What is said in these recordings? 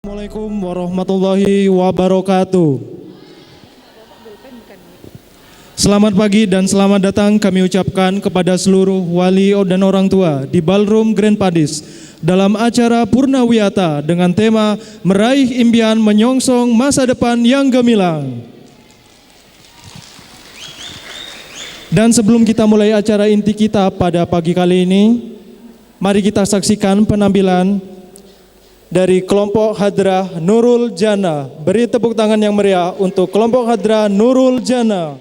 Assalamualaikum warahmatullahi wabarakatuh. Selamat pagi dan selamat datang kami ucapkan kepada seluruh wali dan orang tua di Ballroom Grand Padis dalam acara Purnawiyata dengan tema Meraih Impian Menyongsong Masa Depan yang Gemilang. Dan sebelum kita mulai acara inti kita pada pagi kali ini, mari kita saksikan penampilan dari kelompok Hadrah Nurul Jannah. Beri tepuk tangan yang meriah untuk kelompok Hadrah Nurul Jannah.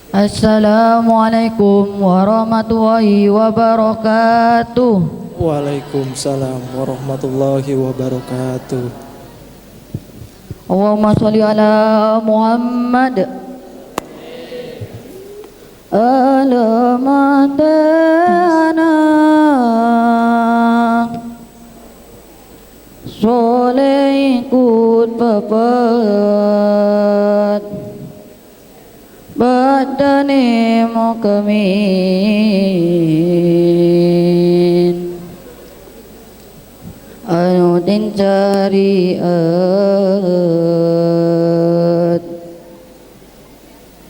Assalamualaikum warahmatullahi wabarakatuh. Waalaikumsalam warahmatullahi wabarakatuh. Allahumma sholli ala Muhammad. Alamatana soleh ikut papat badane mukamin anu den cariat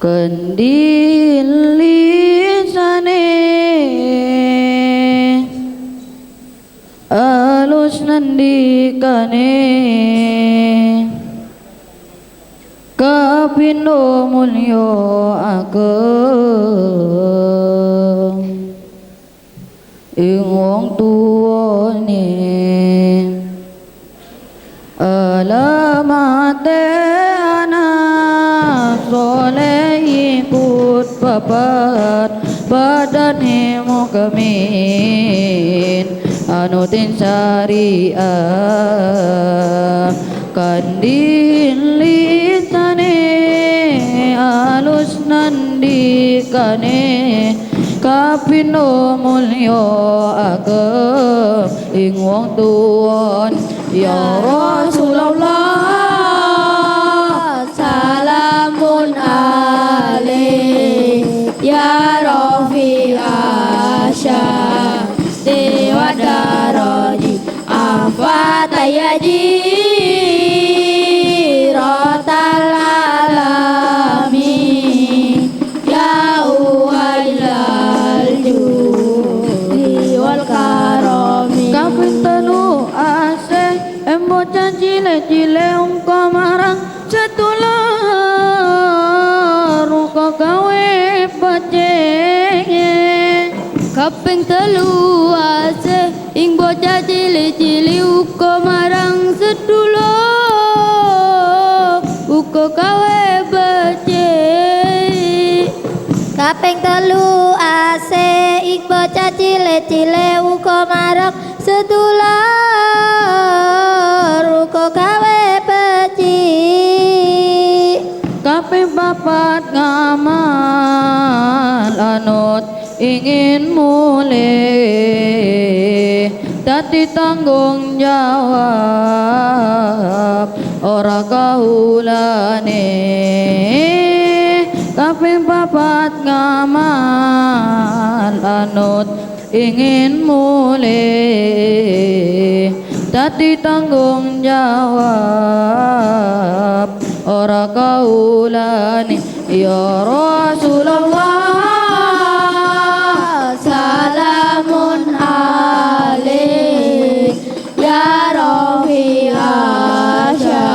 kendil lisane alus nandikane kapindo mulyo ageng ing wong tuwane alamate anak soleh ikut papat badane mukamin anutin syariah kandil litane alus nandikane kapindo mulyo ageng ing wong tuwon ya Rasulullah salamun alaik ya Rafi Asya dewa daraji afatayaji rotal alami ya uhailal judi wal karami kaping telu asih embocah cile-cile ungko marang setulur ruko gawe peceng kaping telu asih ing bocah cili-cili uko marang sedulur uko gawe becik kaping telu asih ing bocah cili-cili uko marang sedulur uko gawe becik kaping papat ngamal anut ingin mulih dadi tanggung jawab ora kaulane kaping papat ngamal anut ingin mulih dadi tanggung jawab ora kaulane ya Rasulullah salamun alaik ya Rafi Asya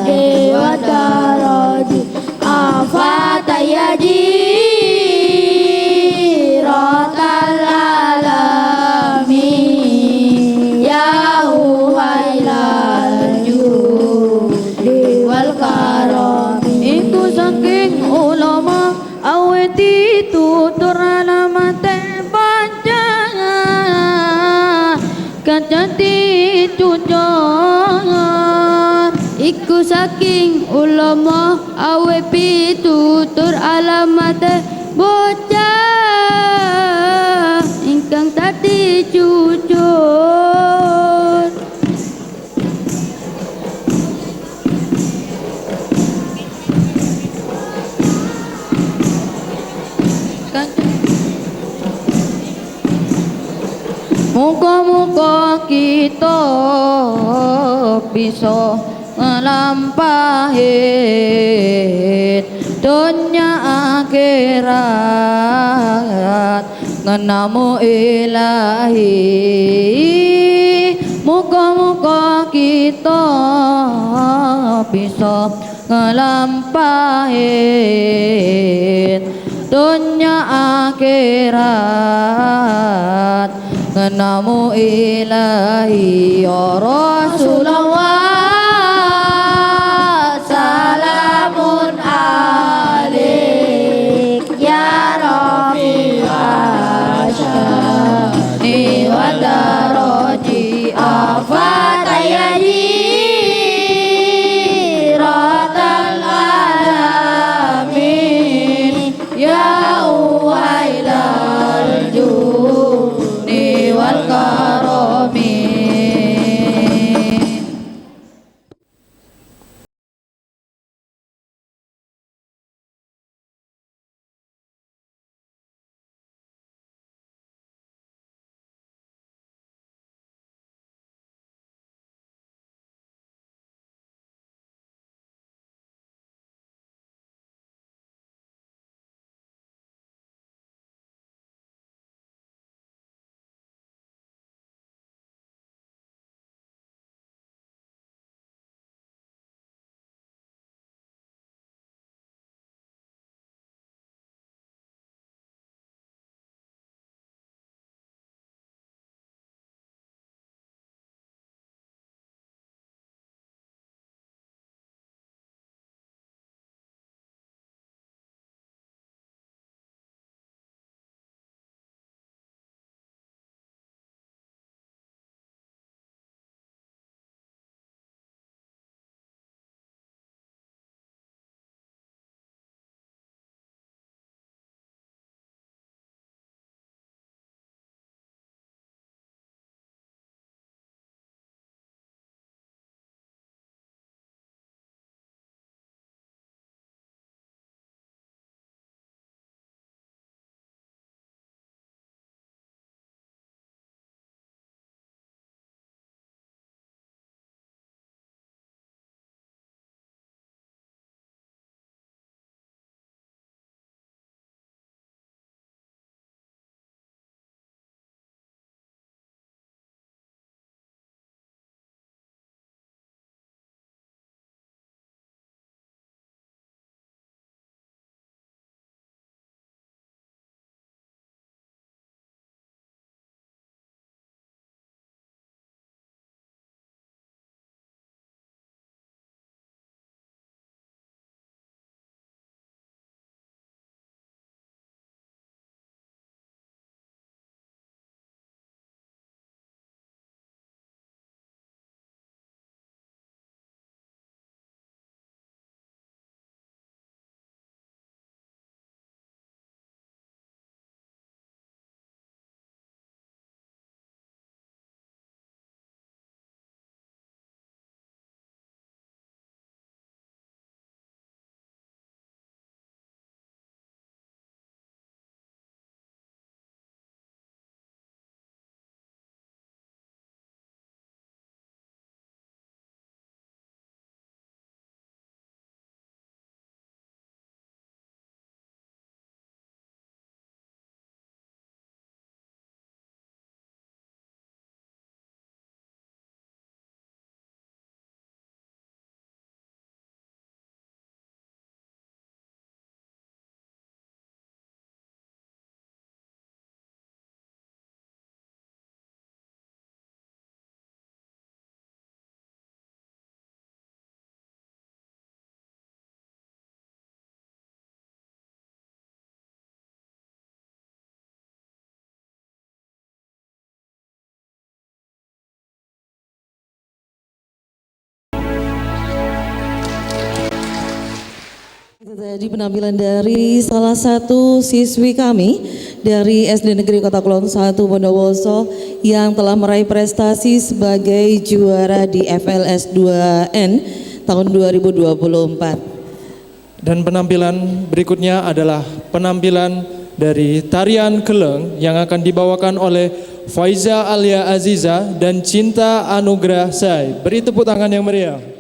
dewa daraji afatayaji rotal alami ya uhailal judi wal karami itu saking ulama aweti tutur alamate panjang kacati cucor iku saking ulama awe pitutur alamate bocah ingkang tadi cucur muka-muka kita bisa ngelampahin dunia akhirat ngenamu ilahi. Muka-muka kita bisa ngelampahin dunia akhirat ngenamu ilahi. Ya Rasulullah salamun alik ya Rafi'ah syani wa daraji afatayani ratal alamin ya uwailal juni wal karami. Itu tadi penampilan dari salah satu siswi kami dari SD Negeri Kota Kulon 1 Bondowoso yang telah meraih prestasi sebagai juara di FLS 2N tahun 2024. Dan penampilan berikutnya adalah penampilan dari tarian keleng yang akan dibawakan oleh Faiza Alia Aziza, dan Cinta Anugrah Sai. Beri tepuk tangan yang meriah.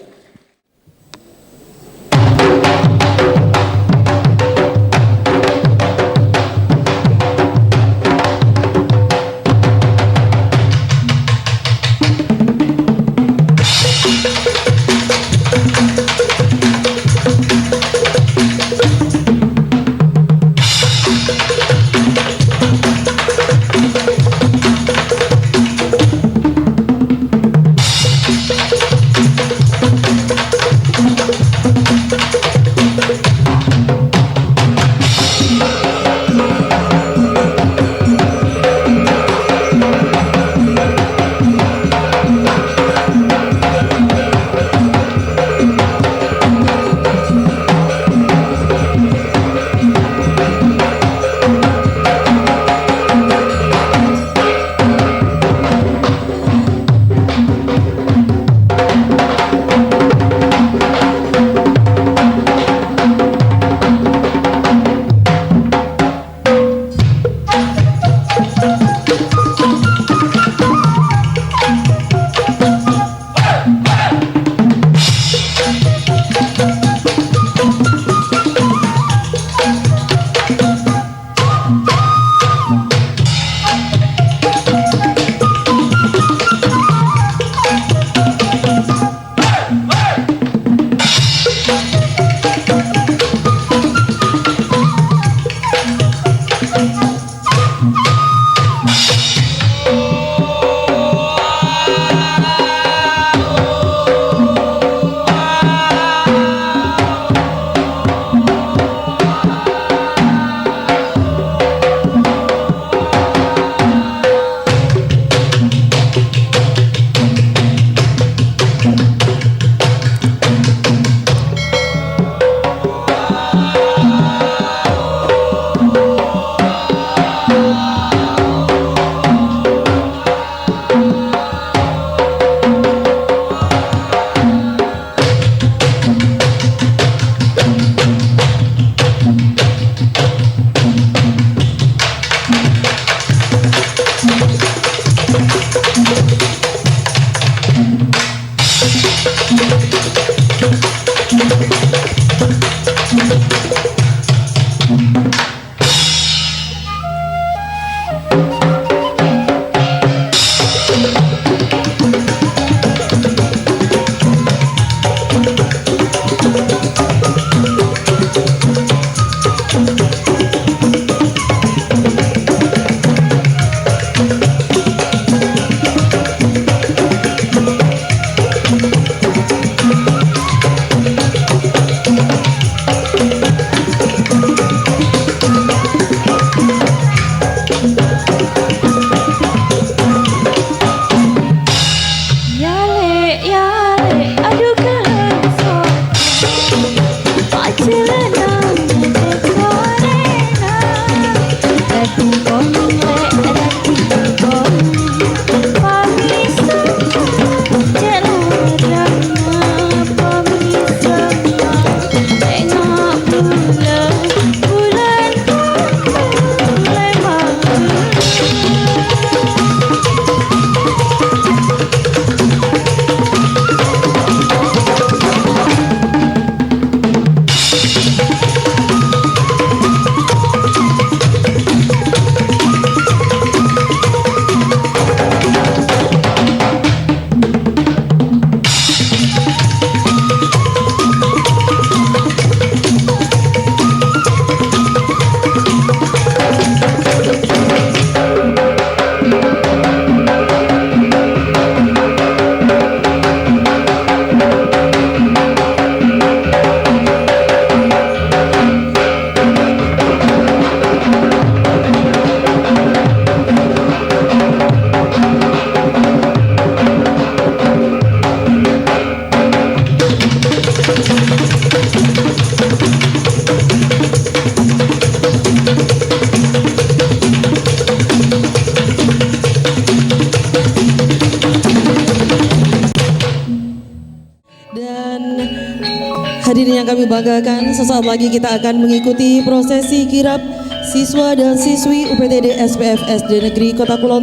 Hadirin yang kami banggakan, sesaat lagi kita akan mengikuti prosesi kirap siswa dan siswi UPTD SPF SD Negeri Kota Kulon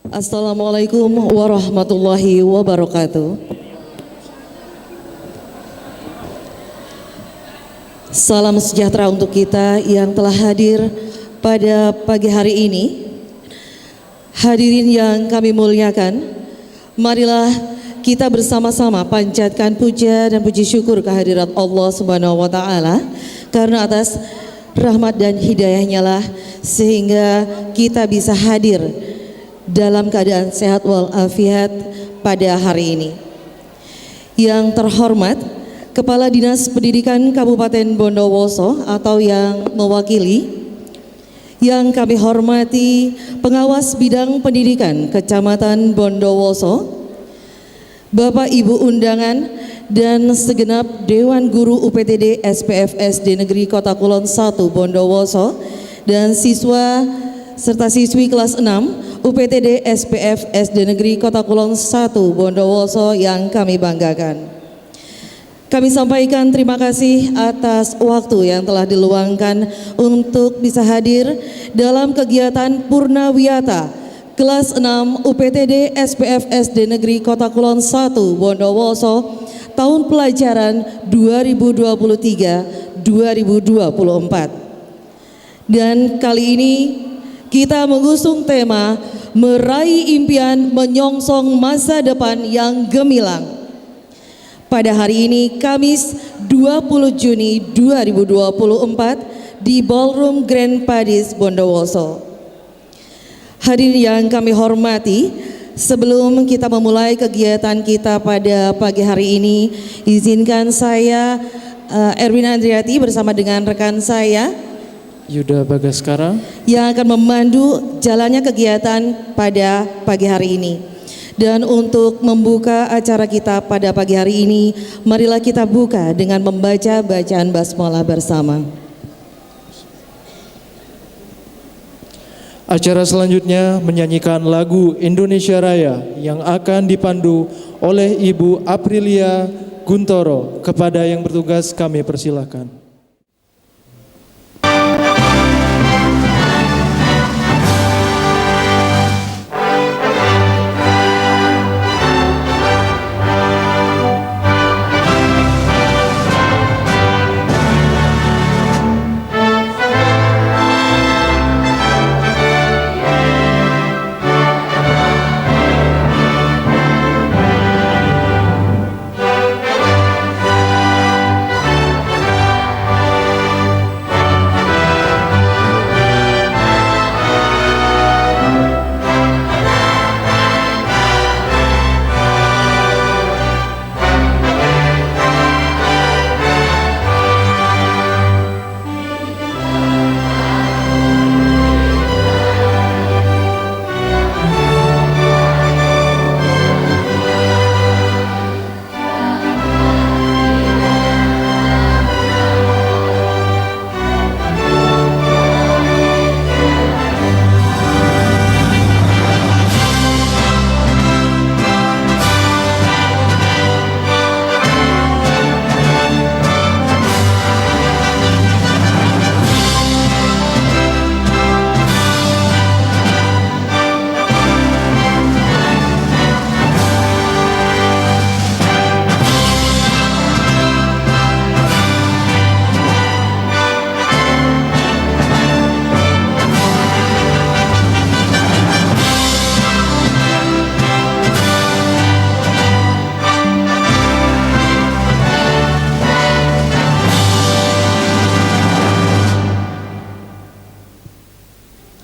Assalamualaikum warahmatullahi wabarakatuh. Salam sejahtera untuk kita yang telah hadir pada pagi hari ini. Hadirin yang kami muliakan, marilah kita bersama-sama panjatkan puja dan puji syukur kehadirat Allah Subhanahu wa taala, karena atas rahmat dan hidayahnya lah sehingga kita bisa hadir dalam keadaan sehat walafiat pada hari ini. Yang terhormat Kepala Dinas Pendidikan Kabupaten Bondowoso atau yang mewakili, yang kami hormati Pengawas Bidang Pendidikan Kecamatan Bondowoso, Bapak Ibu undangan dan segenap Dewan Guru UPTD SPF SD Negeri Kota Kulon 1 Bondowoso dan siswa serta siswi kelas 6 UPTD SPF SD Negeri Kota Kulon 1 Bondowoso yang kami banggakan. Kami sampaikan terima kasih atas waktu yang telah diluangkan untuk bisa hadir dalam kegiatan Purnawiyata kelas 6 UPTD SPF SD Negeri Kota Kulon 1 Bondowoso tahun pelajaran 2023-2024. Dan kali ini kita mengusung tema meraih impian menyongsong masa depan yang gemilang. Pada hari ini Kamis 20 Juni 2024 di Ballroom Grand Padis Bondowoso. Hadirin yang kami hormati, sebelum kita memulai kegiatan kita pada pagi hari ini, izinkan saya Erwin Andriati bersama dengan rekan saya Yuda Bagaskara yang akan memandu jalannya kegiatan pada pagi hari ini. Dan untuk membuka acara kita pada pagi hari ini, marilah kita buka dengan membaca bacaan basmalah bersama. Acara selanjutnya menyanyikan lagu Indonesia Raya yang akan dipandu oleh Ibu Aprilia Guntoro. Kepada yang bertugas kami persilakan.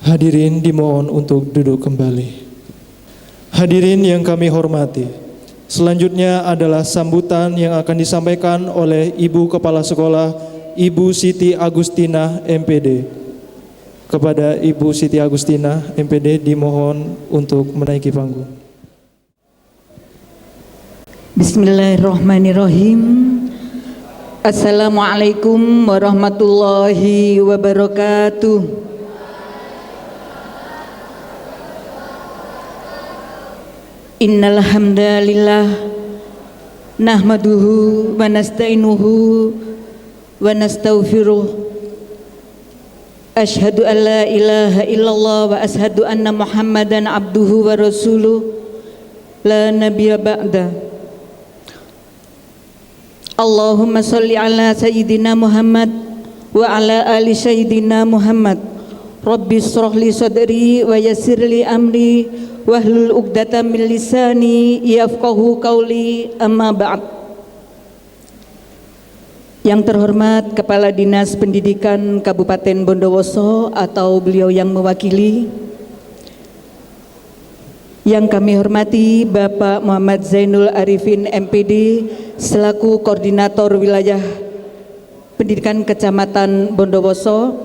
Hadirin dimohon untuk duduk kembali. Hadirin yang kami hormati, selanjutnya adalah sambutan yang akan disampaikan oleh Ibu Kepala Sekolah, Ibu Siti Agustina MPD. Kepada Ibu Siti Agustina MPD dimohon untuk menaiki panggung. Bismillahirrahmanirrahim. Assalamualaikum warahmatullahi wabarakatuh. Innal hamdalillah nahmaduhu wa nasta'inuhu wa nastaghfiruh Asyhadu an la ilaha illallah wa asyhadu anna Muhammadan abduhu wa rasuluh la nabiyya ba'da. Allahumma salli ala sayyidina Muhammad wa ala ali sayyidina Muhammad. Rabbi shrah li sadri wa yassir li amri wahlul 'uqdatam min lisani yafqahu qawli, amma ba'd. Yang terhormat Kepala Dinas Pendidikan Kabupaten Bondowoso atau beliau yang mewakili, yang kami hormati Bapak Muhammad Zainul Arifin MPD selaku Koordinator Wilayah Pendidikan Kecamatan Bondowoso,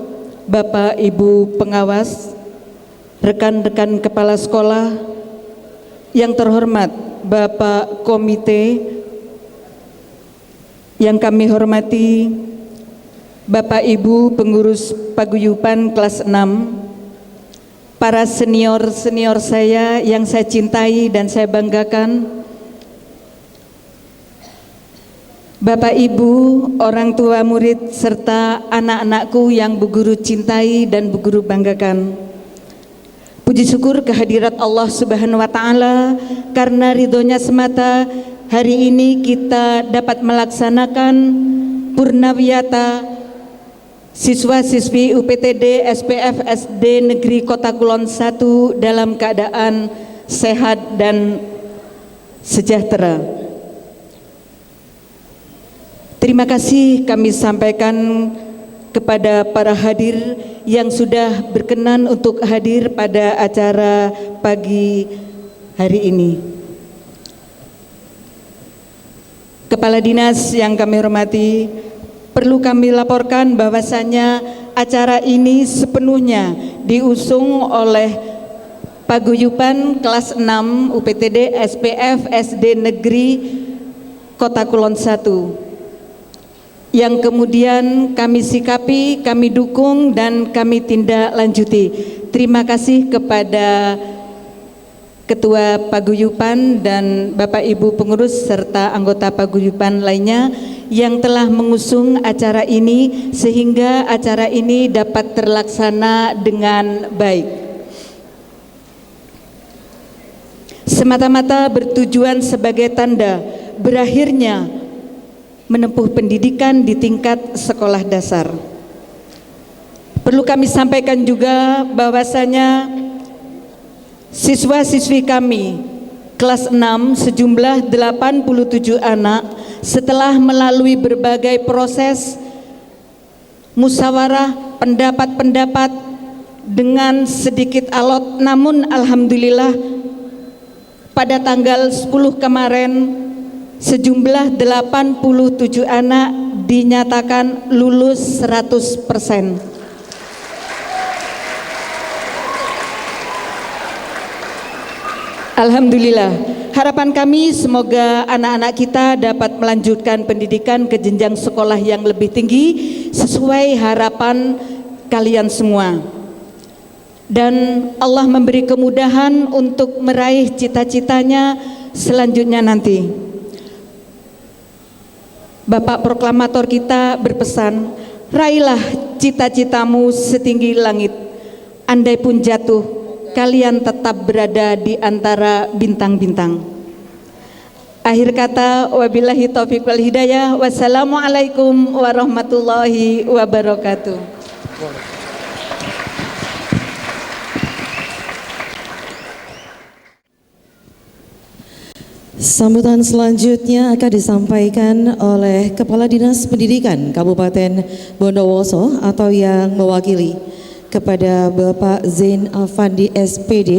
Bapak Ibu pengawas, rekan-rekan kepala sekolah, yang terhormat Bapak Komite, yang kami hormati Bapak Ibu pengurus paguyuban kelas 6, para senior-senior saya yang saya cintai dan saya banggakan, Bapak Ibu, orang tua murid, serta anak-anakku yang Bu Guru cintai dan Bu Guru banggakan. Puji syukur kehadirat Allah Subhanahu wa Ta'ala, karena ridhonya semata hari ini kita dapat melaksanakan Purnawiyata siswa-siswi UPTD SPF SD Negeri Kota Kulon 1 dalam keadaan sehat dan sejahtera. Terima kasih kami sampaikan kepada para hadir yang sudah berkenan untuk hadir pada acara pagi hari ini. Kepala Dinas yang kami hormati, perlu kami laporkan bahwasanya acara ini sepenuhnya diusung oleh paguyuban kelas 6 UPTD SPF SD Negeri Kota Kulon 1, yang kemudian kami sikapi, kami dukung, dan kami tindak lanjuti. Terima kasih kepada Ketua Paguyuban dan Bapak Ibu pengurus serta anggota paguyuban lainnya yang telah mengusung acara ini sehingga acara ini dapat terlaksana dengan baik. Semata-mata bertujuan sebagai tanda berakhirnya menempuh pendidikan di tingkat sekolah dasar. Perlu kami sampaikan juga bahwasanya siswa-siswi kami kelas 6 sejumlah 87 anak setelah melalui berbagai proses musyawarah pendapat-pendapat dengan sedikit alot, namun alhamdulillah pada tanggal 10 kemarin sejumlah 87 anak dinyatakan lulus 100%. Alhamdulillah, harapan kami semoga anak-anak kita dapat melanjutkan pendidikan ke jenjang sekolah yang lebih tinggi sesuai harapan kalian semua. Dan Allah memberi kemudahan untuk meraih cita-citanya selanjutnya nanti. Bapak proklamator kita berpesan, raihlah cita-citamu setinggi langit, andai pun jatuh, kalian tetap berada di antara bintang-bintang. Akhir kata, wabillahi taufiq wal hidayah. Wassalamualaikum warahmatullahi wabarakatuh. Sambutan selanjutnya akan disampaikan oleh Kepala Dinas Pendidikan Kabupaten Bondowoso atau yang mewakili, kepada Bapak Zain Afandi SPD,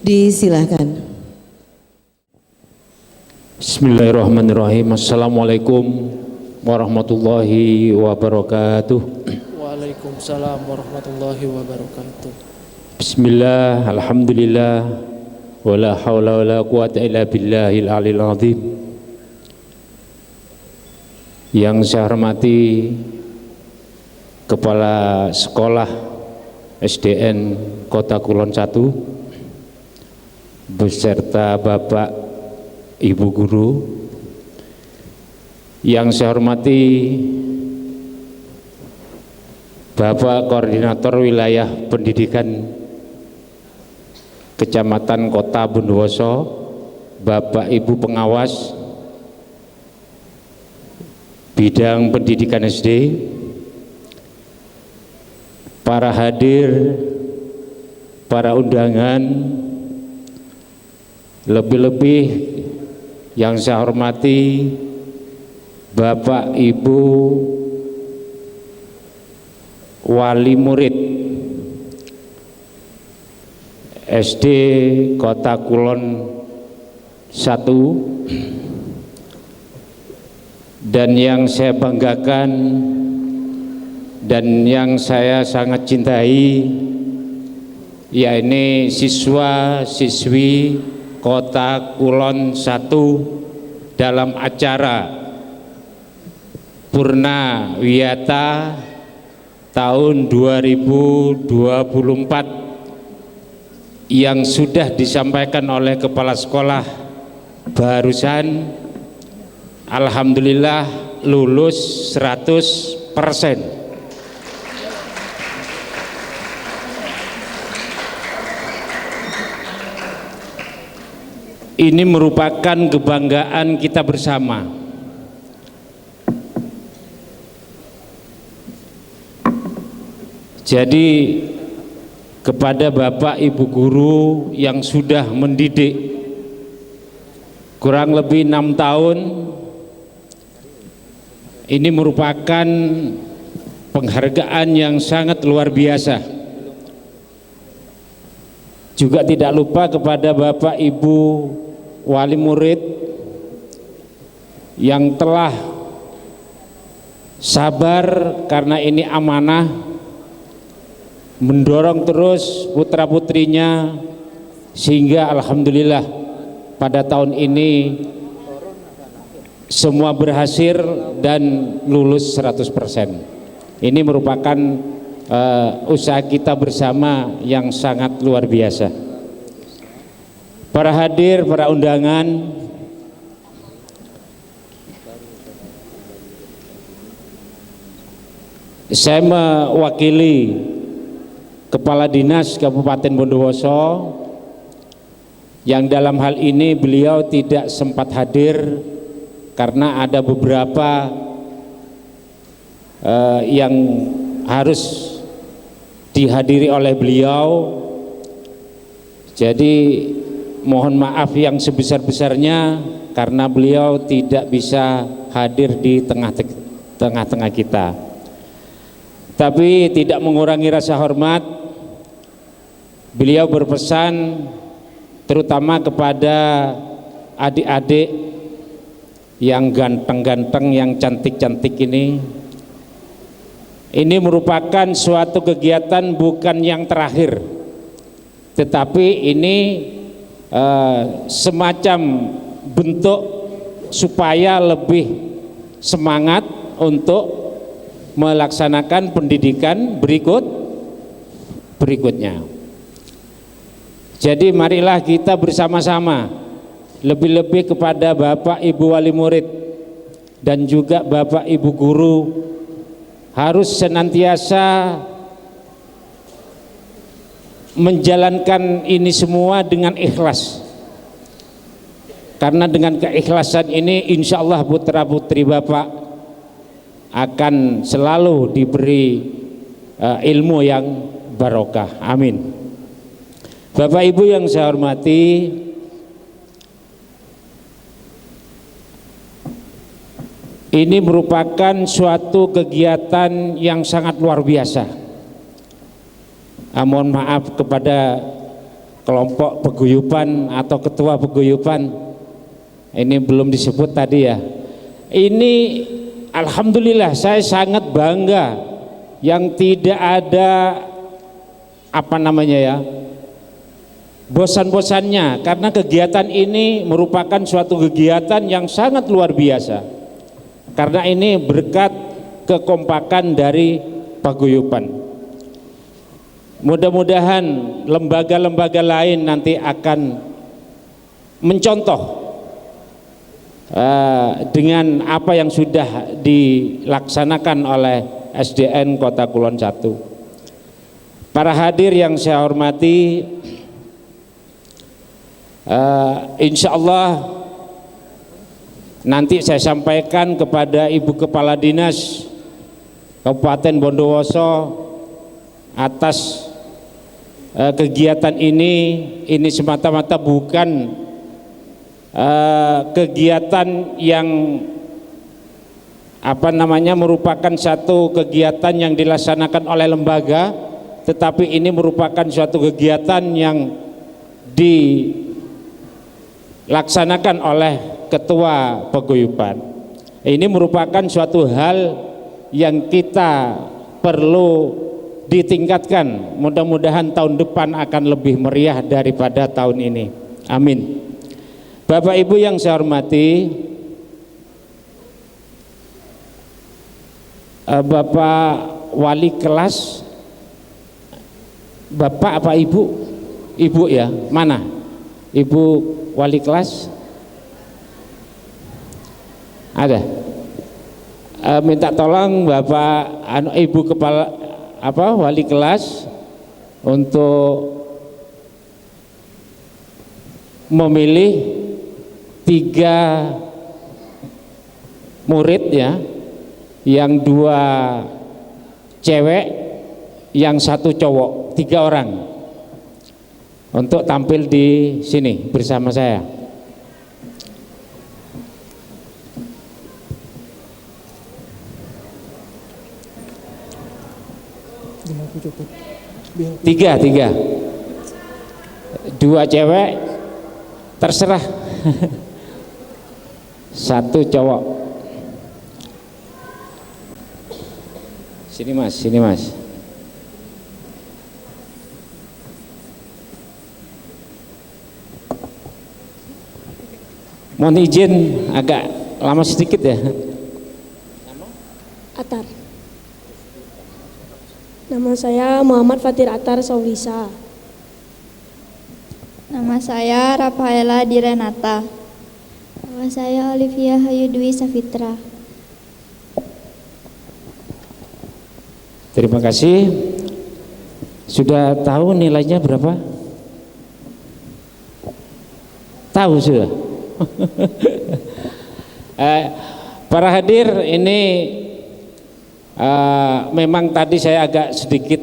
disilahkan. Bismillahirrahmanirrahim. Assalamualaikum warahmatullahi wabarakatuh. Waalaikumsalam warahmatullahi wabarakatuh. Bismillah, alhamdulillah, wala hawla wala quwata illa billahil aliyil azim. Yang saya hormati Kepala Sekolah SDN Kota Kulon 1 beserta Bapak Ibu Guru, yang saya hormati Bapak Koordinator Wilayah Pendidikan Kecamatan Kota Bondowoso, Bapak Ibu Pengawas Bidang Pendidikan SD, para hadir, para undangan, lebih-lebih yang saya hormati Bapak Ibu wali murid SD Kota Kulon 1, dan yang saya banggakan dan yang saya sangat cintai, yaitu siswa-siswi Kota Kulon 1 dalam acara Purna Wiyata tahun 2024 yang sudah disampaikan oleh Kepala Sekolah barusan. Alhamdulillah lulus 100%. Ini merupakan kebanggaan kita bersama. Jadi kepada Bapak Ibu guru yang sudah mendidik kurang lebih 6 tahun, ini merupakan penghargaan yang sangat luar biasa. Juga tidak lupa kepada Bapak Ibu wali murid yang telah sabar karena ini amanah, mendorong terus putra-putrinya sehingga alhamdulillah pada tahun ini semua berhasil dan lulus 100%. Ini merupakan usaha kita bersama yang sangat luar biasa. Para hadir, para undangan, saya mewakili Kepala Dinas Kabupaten Bondowoso yang dalam hal ini beliau tidak sempat hadir karena ada beberapa yang harus dihadiri oleh beliau. Jadi mohon maaf yang sebesar-besarnya karena beliau tidak bisa hadir di tengah-tengah kita. Tapi tidak mengurangi rasa hormat, beliau berpesan terutama kepada adik-adik yang ganteng-ganteng, yang cantik-cantik ini merupakan suatu kegiatan bukan yang terakhir, tetapi ini semacam bentuk supaya lebih semangat untuk melaksanakan pendidikan berikutnya. Jadi marilah kita bersama-sama, lebih-lebih kepada Bapak Ibu wali murid dan juga Bapak Ibu guru, harus senantiasa menjalankan ini semua dengan ikhlas. Karena dengan keikhlasan ini insya Allah putra putri Bapak akan selalu diberi ilmu yang barokah. Amin. Bapak Ibu yang saya hormati, ini merupakan suatu kegiatan yang sangat luar biasa. Mohon maaf kepada kelompok paguyuban atau ketua paguyuban, ini belum disebut tadi ya. Ini alhamdulillah saya sangat bangga yang tidak ada bosan-bosannya, karena kegiatan ini merupakan suatu kegiatan yang sangat luar biasa. Karena ini berkat kekompakan dari paguyuban. Mudah-mudahan lembaga-lembaga lain nanti akan mencontoh dengan apa yang sudah dilaksanakan oleh SDN Kota Kulon 1. Para hadir yang saya hormati, insya Allah nanti saya sampaikan kepada Ibu Kepala Dinas Kabupaten Bondowoso atas kegiatan ini semata-mata bukan kegiatan yang merupakan satu kegiatan yang dilaksanakan oleh lembaga, tetapi ini merupakan suatu kegiatan yang dilaksanakan oleh Ketua Paguyuban. Ini merupakan suatu hal yang kita perlu ditingkatkan. Mudah-mudahan tahun depan akan lebih meriah daripada tahun ini. Amin. Bapak Ibu yang saya hormati, Bapak Wali kelas, Bapak apa Ibu? Ibu ya, mana? Ibu Wali kelas? Ada? Minta tolong Bapak Ibu Kepala Wali kelas untuk memilih 3 murid ya, yang 2 cewek, yang 1 cowok, 3 orang untuk tampil di sini bersama saya. Tiga, 2 cewek, terserah. 1 cowok. Sini Mas, sini Mas. Mohon izin agak lama sedikit ya. Atar. Nama saya Muhammad Fatir Atar Saulisa. Nama saya Rafaela Direnata. Nama saya Olivia Hayudwi Safitra. Terima kasih. Sudah tahu nilainya berapa? Tahu sudah. Para hadir, ini memang tadi saya agak sedikit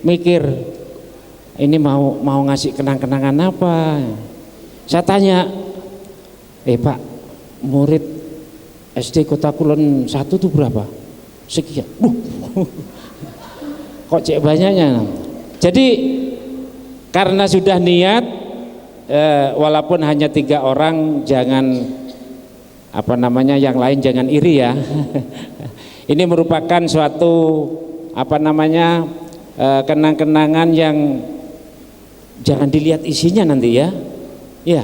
mikir, ini mau ngasih kenang-kenangan apa. Saya tanya, Pak, murid SD Kota Kulon 1 itu berapa? Sekian. Kok cek banyaknya. Jadi karena sudah niat, walaupun hanya 3 orang, jangan yang lain jangan iri ya. Ini merupakan suatu kenang-kenangan yang jangan dilihat isinya nanti ya. Ya,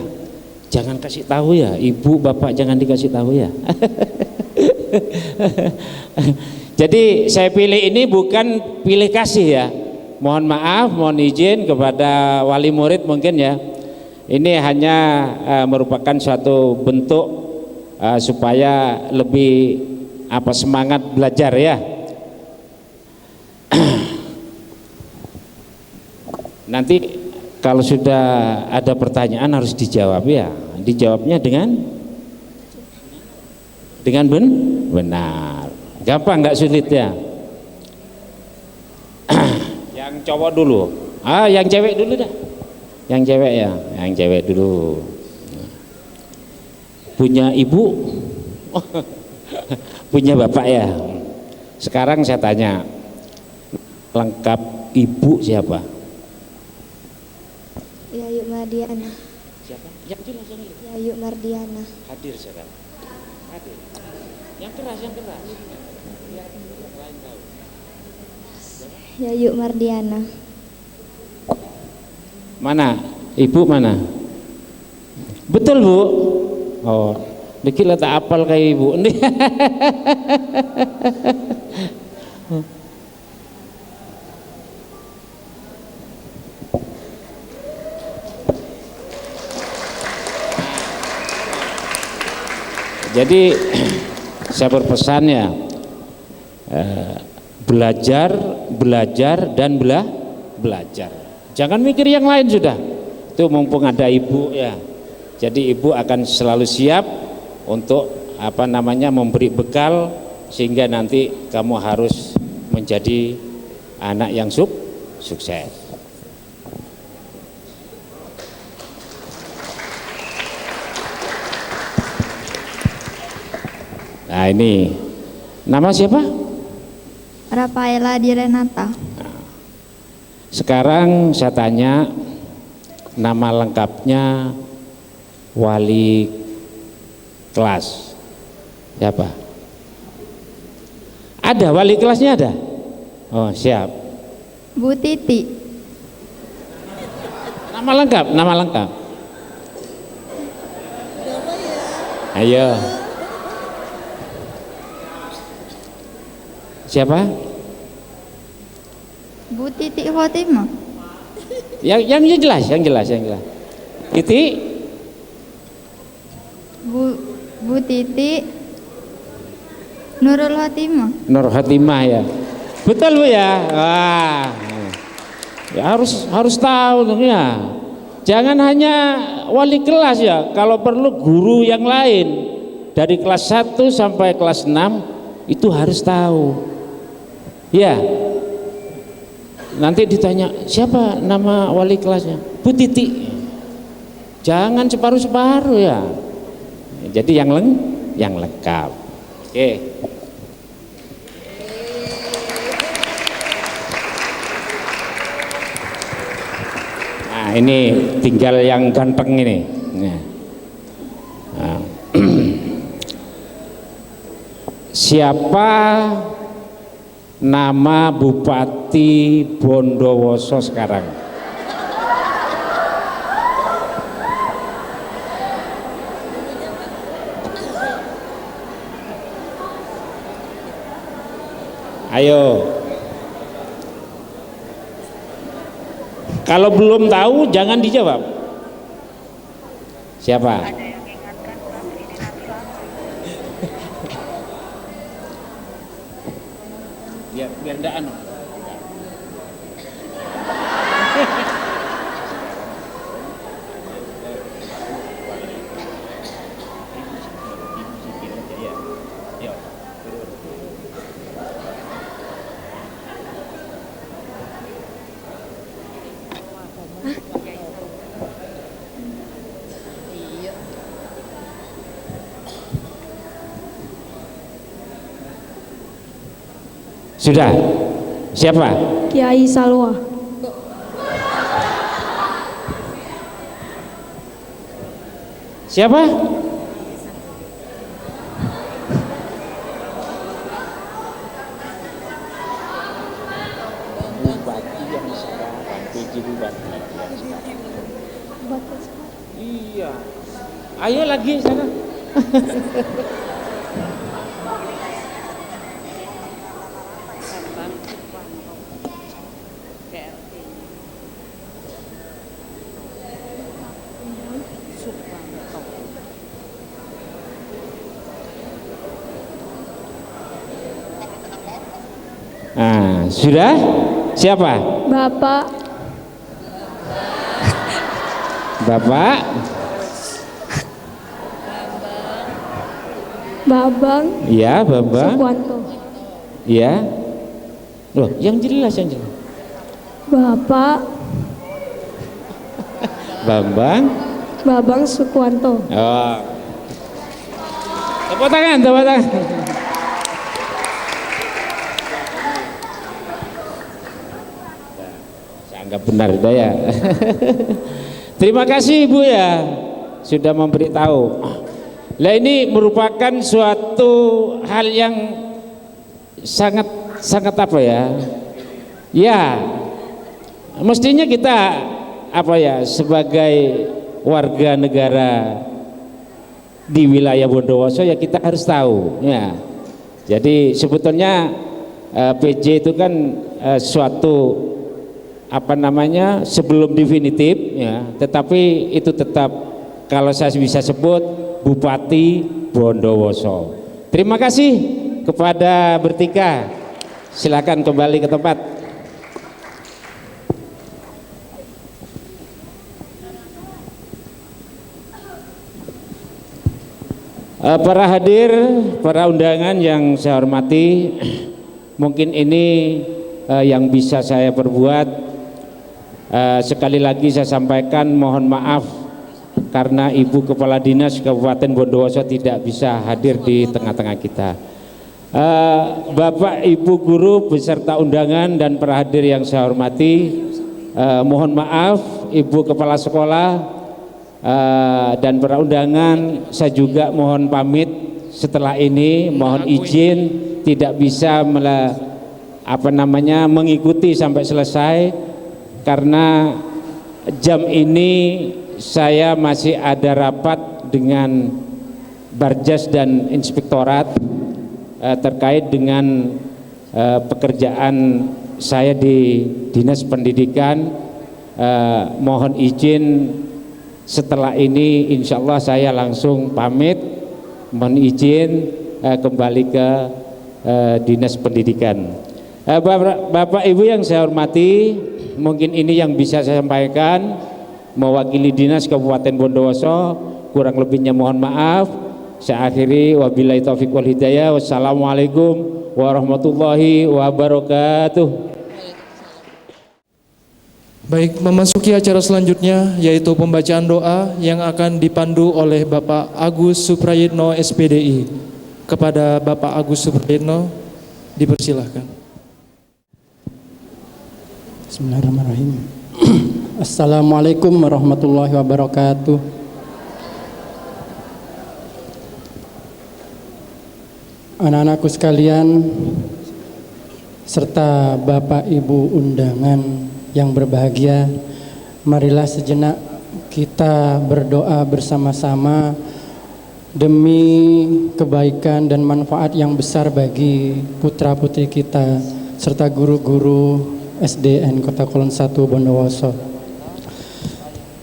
jangan kasih tahu ya, ibu bapak jangan dikasih tahu ya. Jadi saya pilih ini bukan pilih kasih ya. Mohon maaf, mohon izin kepada wali murid mungkin ya. Ini hanya merupakan suatu bentuk supaya lebih semangat belajar ya. Nanti kalau sudah ada pertanyaan harus dijawab ya. Dijawabnya dengan benar. Gampang, nggak sulit ya. Yang cowok dulu. Yang cewek dulu dah. Yang cewek ya, yang cewek dulu. Punya ibu? Punya bapak ya. Sekarang saya tanya, lengkap ibu siapa? Yayu Mardiana. Siapa? Yang jelas yang jelas. Yayu Mardiana. Hadir sekarang. Hadir. Yang keras, yang keras. Yang lain tahu. Yayu Mardiana. Mana? Ibu mana? Betul Bu? Oh, dikira tak apal kayak ibu. Jadi saya berpesan ya, belajar, belajar dan belajar. Jangan mikir yang lain sudah. Itu mumpung ada ibu ya. Jadi ibu akan selalu siap untuk memberi bekal sehingga nanti kamu harus menjadi anak yang sukses. Nah ini nama siapa? Rafaela Direnata. Sekarang saya tanya nama lengkapnya wali kelas siapa? Ada wali kelasnya ada? Oh siap. Bu Titi. Nama lengkap. Ayo. Siapa? Bu Titi Khotimah. Yang jelas. Titi. Bu Titi Nurul Khotimah. Nur Khotimah ya. Betul Bu ya. Wah. Ya harus tahu dong ya. Jangan hanya wali kelas ya, kalau perlu guru yang lain dari kelas 1 sampai kelas 6 itu harus tahu. Ya. Nanti ditanya, siapa nama wali kelasnya? Bu Titi. Jangan separuh-separuh ya. Jadi yang lengkap. Oke. Nah, ini tinggal yang ganteng ini. Nah. Siapa nama Bupati Bondowoso sekarang? Ayo. Kalau belum tahu jangan dijawab. Siapa? Biar enggak anu. Sudah. Siapa? Kiai Salwa. Siapa? Bupati yang sekarang, PJ Bupati. Iya. Ayo lagi sana. Nah, sudah? Siapa? Bapak Bapak Babang ya, Bambang. Sukwanto. Ya. Loh, yang jelas. Bapak Bambang. Babang Sukwanto. Oh. Tepuk tangan. Saya anggap benar itu ya. Terima kasih Ibu ya sudah memberitahu. Nah ini merupakan suatu hal yang sangat apa ya? Ya, mestinya kita apa ya sebagai warga negara di wilayah Bondowoso ya kita harus tahu ya. Jadi sebetulnya PJ itu kan suatu apa namanya sebelum definitif ya, tetapi itu tetap kalau saya bisa sebut Bupati Bondowoso. Terima kasih kepada bertiga Silakan kembali ke tempat. Para hadir, para undangan yang saya hormati, mungkin ini yang bisa saya perbuat. Sekali lagi saya sampaikan mohon maaf karena Ibu Kepala Dinas Kabupaten Bondowoso tidak bisa hadir di tengah-tengah kita. Bapak, Ibu guru beserta undangan dan para hadir yang saya hormati, mohon maaf Ibu Kepala Sekolah dan para undangan, saya juga mohon pamit setelah ini, mohon izin tidak bisa mengikuti sampai selesai karena jam ini saya masih ada rapat dengan Barjas dan Inspektorat terkait dengan pekerjaan saya di Dinas Pendidikan. Mohon izin setelah ini insya Allah saya langsung pamit, mohon izin kembali ke Dinas Pendidikan. Bapak Ibu yang saya hormati, mungkin ini yang bisa saya sampaikan mewakili Dinas Kabupaten Bondowoso, kurang lebihnya mohon maaf. Saya akhiri, wabillahi taufiq wal hidayah. Wassalamualaikum warahmatullahi wabarakatuh. Baik, memasuki acara selanjutnya yaitu pembacaan doa yang akan dipandu oleh Bapak Agus Suprayitno SPDI. Kepada Bapak Agus Suprayitno dipersilahkan. Bismillahirrahmanirrahim. Assalamualaikum warahmatullahi wabarakatuh. Anak-anakku sekalian serta Bapak Ibu undangan yang berbahagia, marilah sejenak kita berdoa bersama-sama demi kebaikan dan manfaat yang besar bagi putra-putri kita serta guru-guru SDN Kota Kulon 1 Bondowoso.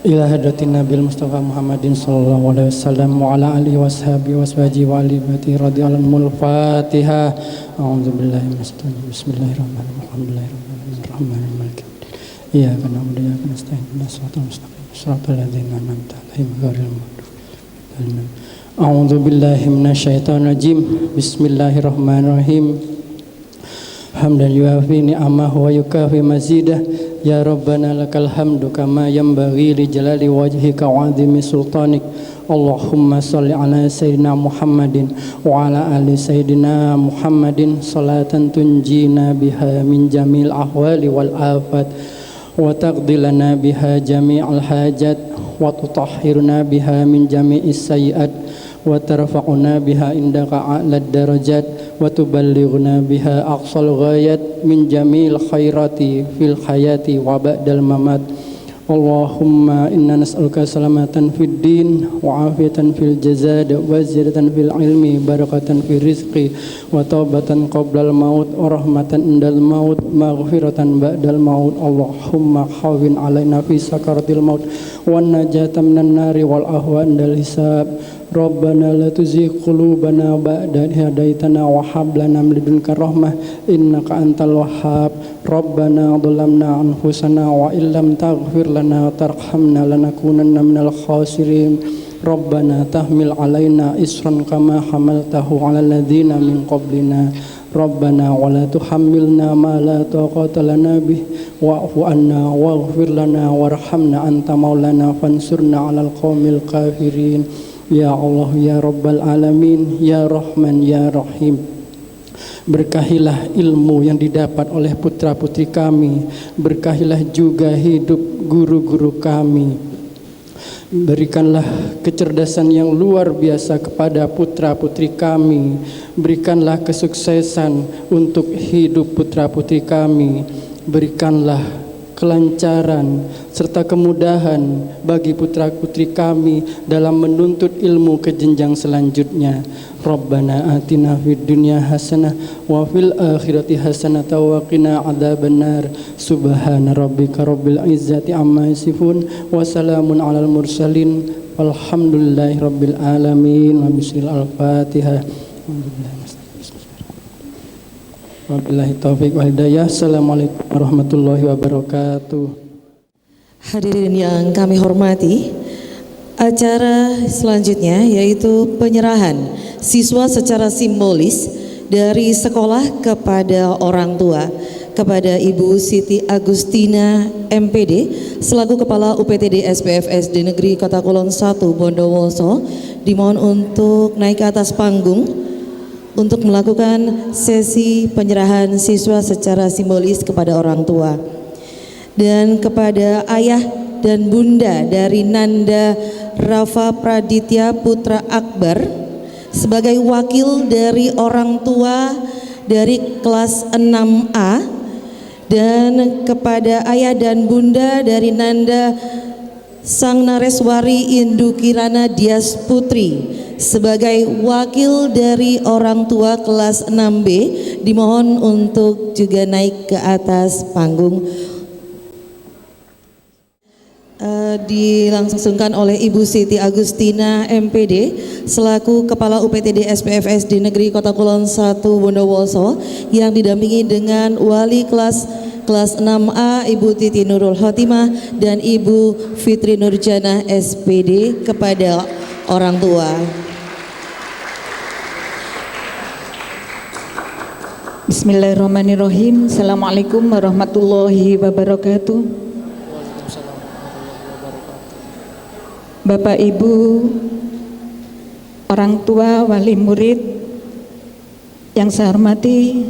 Ila hadratin Nabil Mustafa Muhammadin sallallahu alaihi wasallam wa ala alihi washabihi waswaji wa ali bati radhiyallahu anhum. Fatihah. A'udzubillahi minasyaitonir rajim. Bismillahirrahmanirrahim. Iyyaka na'budu wa iyyaka nasta'in. Ihdinas siratal mustaqim. Shiratal ladzina an'amta 'alaihim ghairil maghdubi 'alaihim. A'udzubillahi minasyaitonir rajim. Bismillahirrahmanirrahim. Hamdan yuafi ni'amahu wa yukafi mazidah. Ya Rabbana lakal hamdu kama yanbaghi li jalali wajhika wa 'azimi sultanik. Allahumma salli ala sayyidina Muhammadin wa ala ali sayyidina Muhammadin salatan tunjina biha min jamil ahwali wal afat wa taqdi lana biha jami'al hajat wa tutahhiruna biha min jami'is sayyi'at wa tarfa'una biha indaka a'lad darajat wa tuballighuna biha aqsal ghayat min jamil khairati fil hayati wa ba'dal mamat. Allahumma inna nas'aluka salamatan fid din wa afiyatan fil jazad wa ziyadatan fil ilmi barakatan fil rizqi wa taubatan qablal maut wa rahmatan indal maut maghfiratan ba'dal maut. Allahumma hawwin alaina fi sakaratil maut wa najatan minan nari wal ahwa indal hisab. Rabbana la tuzigh qulubana ba'da idh hadaitana wa hab lana min ladunka rahmah innaka antal wahhab. Rabbana dhalamna anfusana wa illam taghfir lana wa tarhamna lanakunanna minal khasirin. Rabbana tahmil alaina isran kama hamaltahu ala alladhina min qablina. Rabbana wa la tuhammilna ma la taqata lana bih wa'fu anna waghfir lana warhamna anta maulana fansurna 'alal qaumil kafirin. Ya Allah ya Rabbal Alamin, ya Rahman ya Rahim, berkahilah ilmu yang didapat oleh putra-putri kami, berkahilah juga hidup guru-guru kami, berikanlah kecerdasan yang luar biasa kepada putra-putri kami, berikanlah kesuksesan untuk hidup putra-putri kami, berikanlah kelancaran serta kemudahan bagi putra-putri kami dalam menuntut ilmu ke jenjang selanjutnya. Rabbana atina fid dunya hasanah wa fil akhirati hasanah wa qina adzabannar. Subhana rabbika rabbil izzati amma yasifun wa salamun alal mursalin walhamdulillahi rabbil alamin. Wa bismillahil Al-Fatihah. Wabillahi taufiq wal hidayah. Assalamualaikum warahmatullahi wabarakatuh. Hadirin yang kami hormati, acara selanjutnya yaitu penyerahan siswa secara simbolis dari sekolah kepada orang tua, kepada Ibu Siti Agustina MPD selaku Kepala UPTD SPF SD Negeri Kota Kulon 1 Bondowoso, dimohon untuk naik ke atas panggung untuk melakukan sesi penyerahan siswa secara simbolis kepada orang tua. Dan kepada ayah dan bunda dari Nanda Rafa Praditya Putra Akbar sebagai wakil dari orang tua dari kelas 6A, dan kepada ayah dan bunda dari Nanda Sang Nareswari Indu Kirana Dias Putri sebagai wakil dari orang tua kelas 6B, dimohon untuk juga naik ke atas panggung. Dilangsungkan oleh Ibu Siti Agustina MPD selaku Kepala UPTD SPF SD Negeri Kota Kulon 1 Bondowoso yang didampingi dengan wali kelas 6A Ibu Titi Nurul Khotimah dan Ibu Fitri Nurjana SPD kepada orang tua. Bismillahirrahmanirrahim. Assalamualaikum warahmatullahi wabarakatuh. Bapak Ibu, orang tua, wali murid yang saya hormati,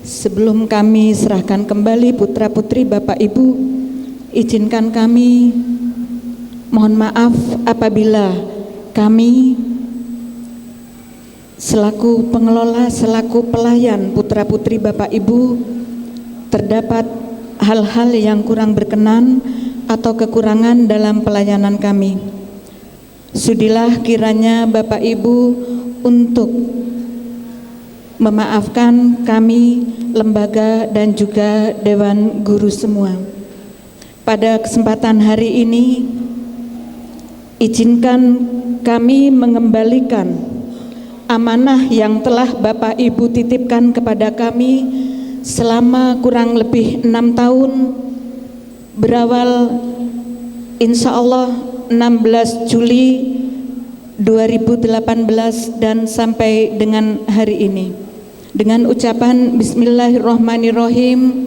sebelum kami serahkan kembali putra putri Bapak Ibu, izinkan kami mohon maaf apabila kami selaku pengelola, selaku pelayan putra-putri Bapak Ibu terdapat hal-hal yang kurang berkenan atau kekurangan dalam pelayanan kami. Sudilah kiranya Bapak Ibu untuk memaafkan kami, lembaga dan juga Dewan Guru semua. Pada kesempatan hari ini, izinkan kami mengembalikan amanah yang telah Bapak Ibu titipkan kepada kami selama kurang lebih 6 tahun, berawal insya Allah 16 Juli 2018 dan sampai dengan hari ini. Dengan ucapan Bismillahirrahmanirrahim,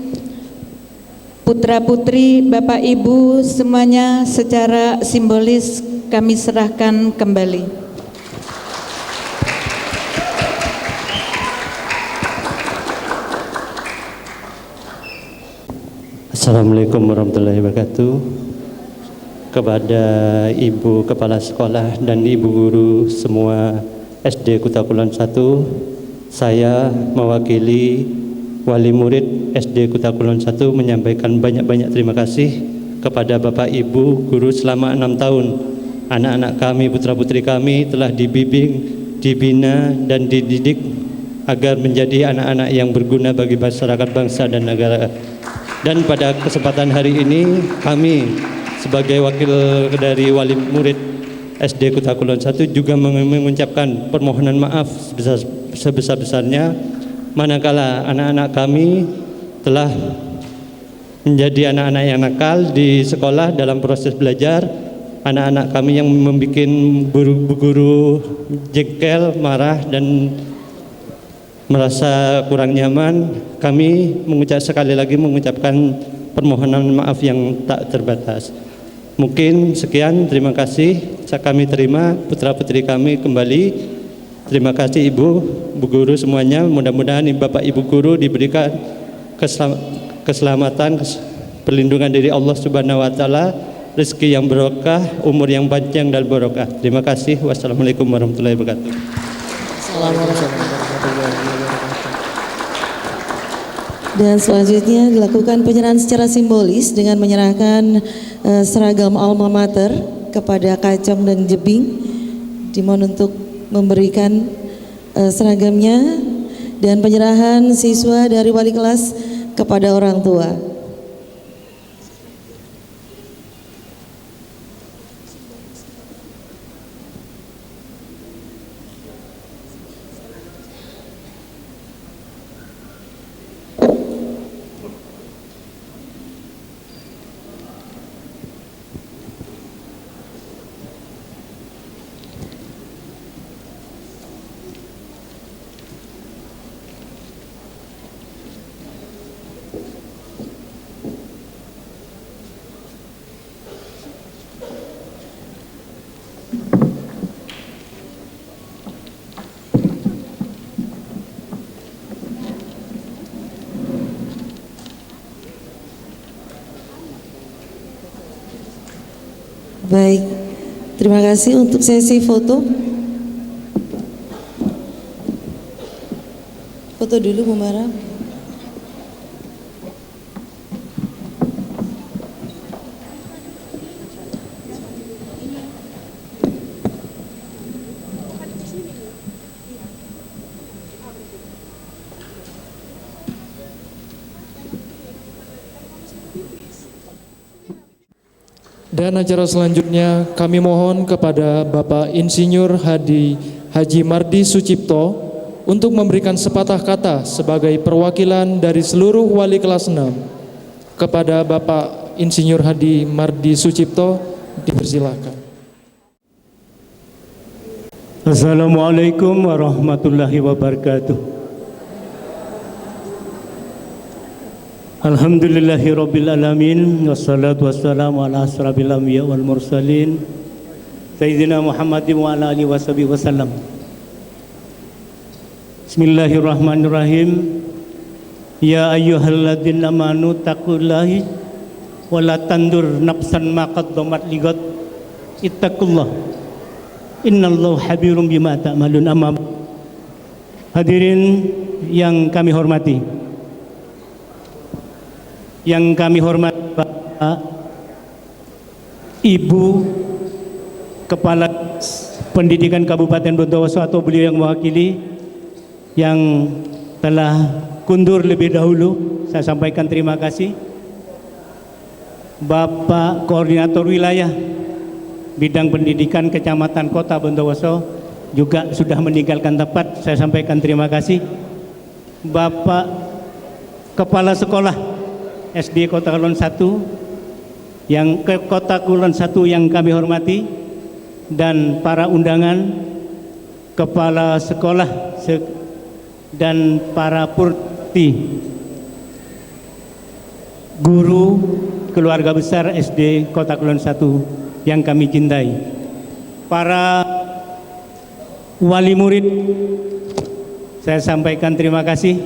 putra putri Bapak Ibu semuanya secara simbolis kami serahkan kembali. Assalamualaikum warahmatullahi wabarakatuh. Kepada Ibu Kepala Sekolah dan Ibu Guru semua SD Kota Kulon 1, saya mewakili wali murid SD Kota Kulon 1 menyampaikan banyak-banyak terima kasih kepada Bapak Ibu Guru selama 6 tahun. Anak-anak kami, putra-putri kami telah dibimbing, dibina dan dididik agar menjadi anak-anak yang berguna bagi masyarakat, bangsa dan negara. Dan pada kesempatan hari ini kami sebagai wakil dari wali murid SD Kota Kulon 1 juga mengucapkan permohonan maaf sebesar-besarnya manakala anak-anak kami telah menjadi anak-anak yang nakal di sekolah dalam proses belajar. Anak-anak kami yang membuat guru jengkel, marah dan merasa kurang nyaman, kami sekali lagi mengucapkan permohonan maaf yang tak terbatas. Mungkin sekian, terima kasih. Kami terima putra-putri kami kembali. Terima kasih Ibu, Bu Guru semuanya. Mudah-mudahan Bapak Ibu Guru diberikan keselamatan, perlindungan dari Allah Subhanahu wa taala, rezeki yang barokah, umur yang panjang dan barokah. Terima kasih. Wassalamualaikum warahmatullahi wabarakatuh. Dan selanjutnya dilakukan penyerahan secara simbolis dengan menyerahkan seragam alma mater kepada Kacong dan Jebing. Dimohon untuk memberikan seragamnya, dan penyerahan siswa dari wali kelas kepada orang tua. Baik, terima kasih untuk sesi foto. Foto dulu Mumara. Dan acara selanjutnya kami mohon kepada Bapak Insinyur Haji Mardi Sucipto untuk memberikan sepatah kata sebagai perwakilan dari seluruh wali kelas 6. Kepada Bapak Insinyur Haji Mardi Sucipto dipersilakan. Assalamualaikum warahmatullahi wabarakatuh. Alhamdulillahi rabbil alamin, wassalatu wassalamu ala asrafil anbiya wal mursalin Sayyidina Muhammadin wa ala alihi washabihi wasallam. Bismillahirrahmanirrahim. Ya ayyuhalladzina amanu taqullahi wa la tandur nafsan ma qaddamat ligat ittaqullah innallaha habirum bima ta'malun. Amma hadirin yang kami hormati, yang kami hormati Bapak Ibu Kepala Pendidikan Kabupaten Bondowoso atau beliau yang mewakili yang telah kundur lebih dahulu, saya sampaikan terima kasih. Bapak Koordinator Wilayah Bidang Pendidikan Kecamatan Kota Bondowoso juga sudah meninggalkan tempat, saya sampaikan terima kasih. Bapak Kepala Sekolah SD Kota Kulon 1 yang ke Kota Kulon 1 yang kami hormati, dan para undangan, kepala sekolah dan para purti, guru, keluarga besar SD Kota Kulon 1 yang kami cintai, para wali murid, saya sampaikan terima kasih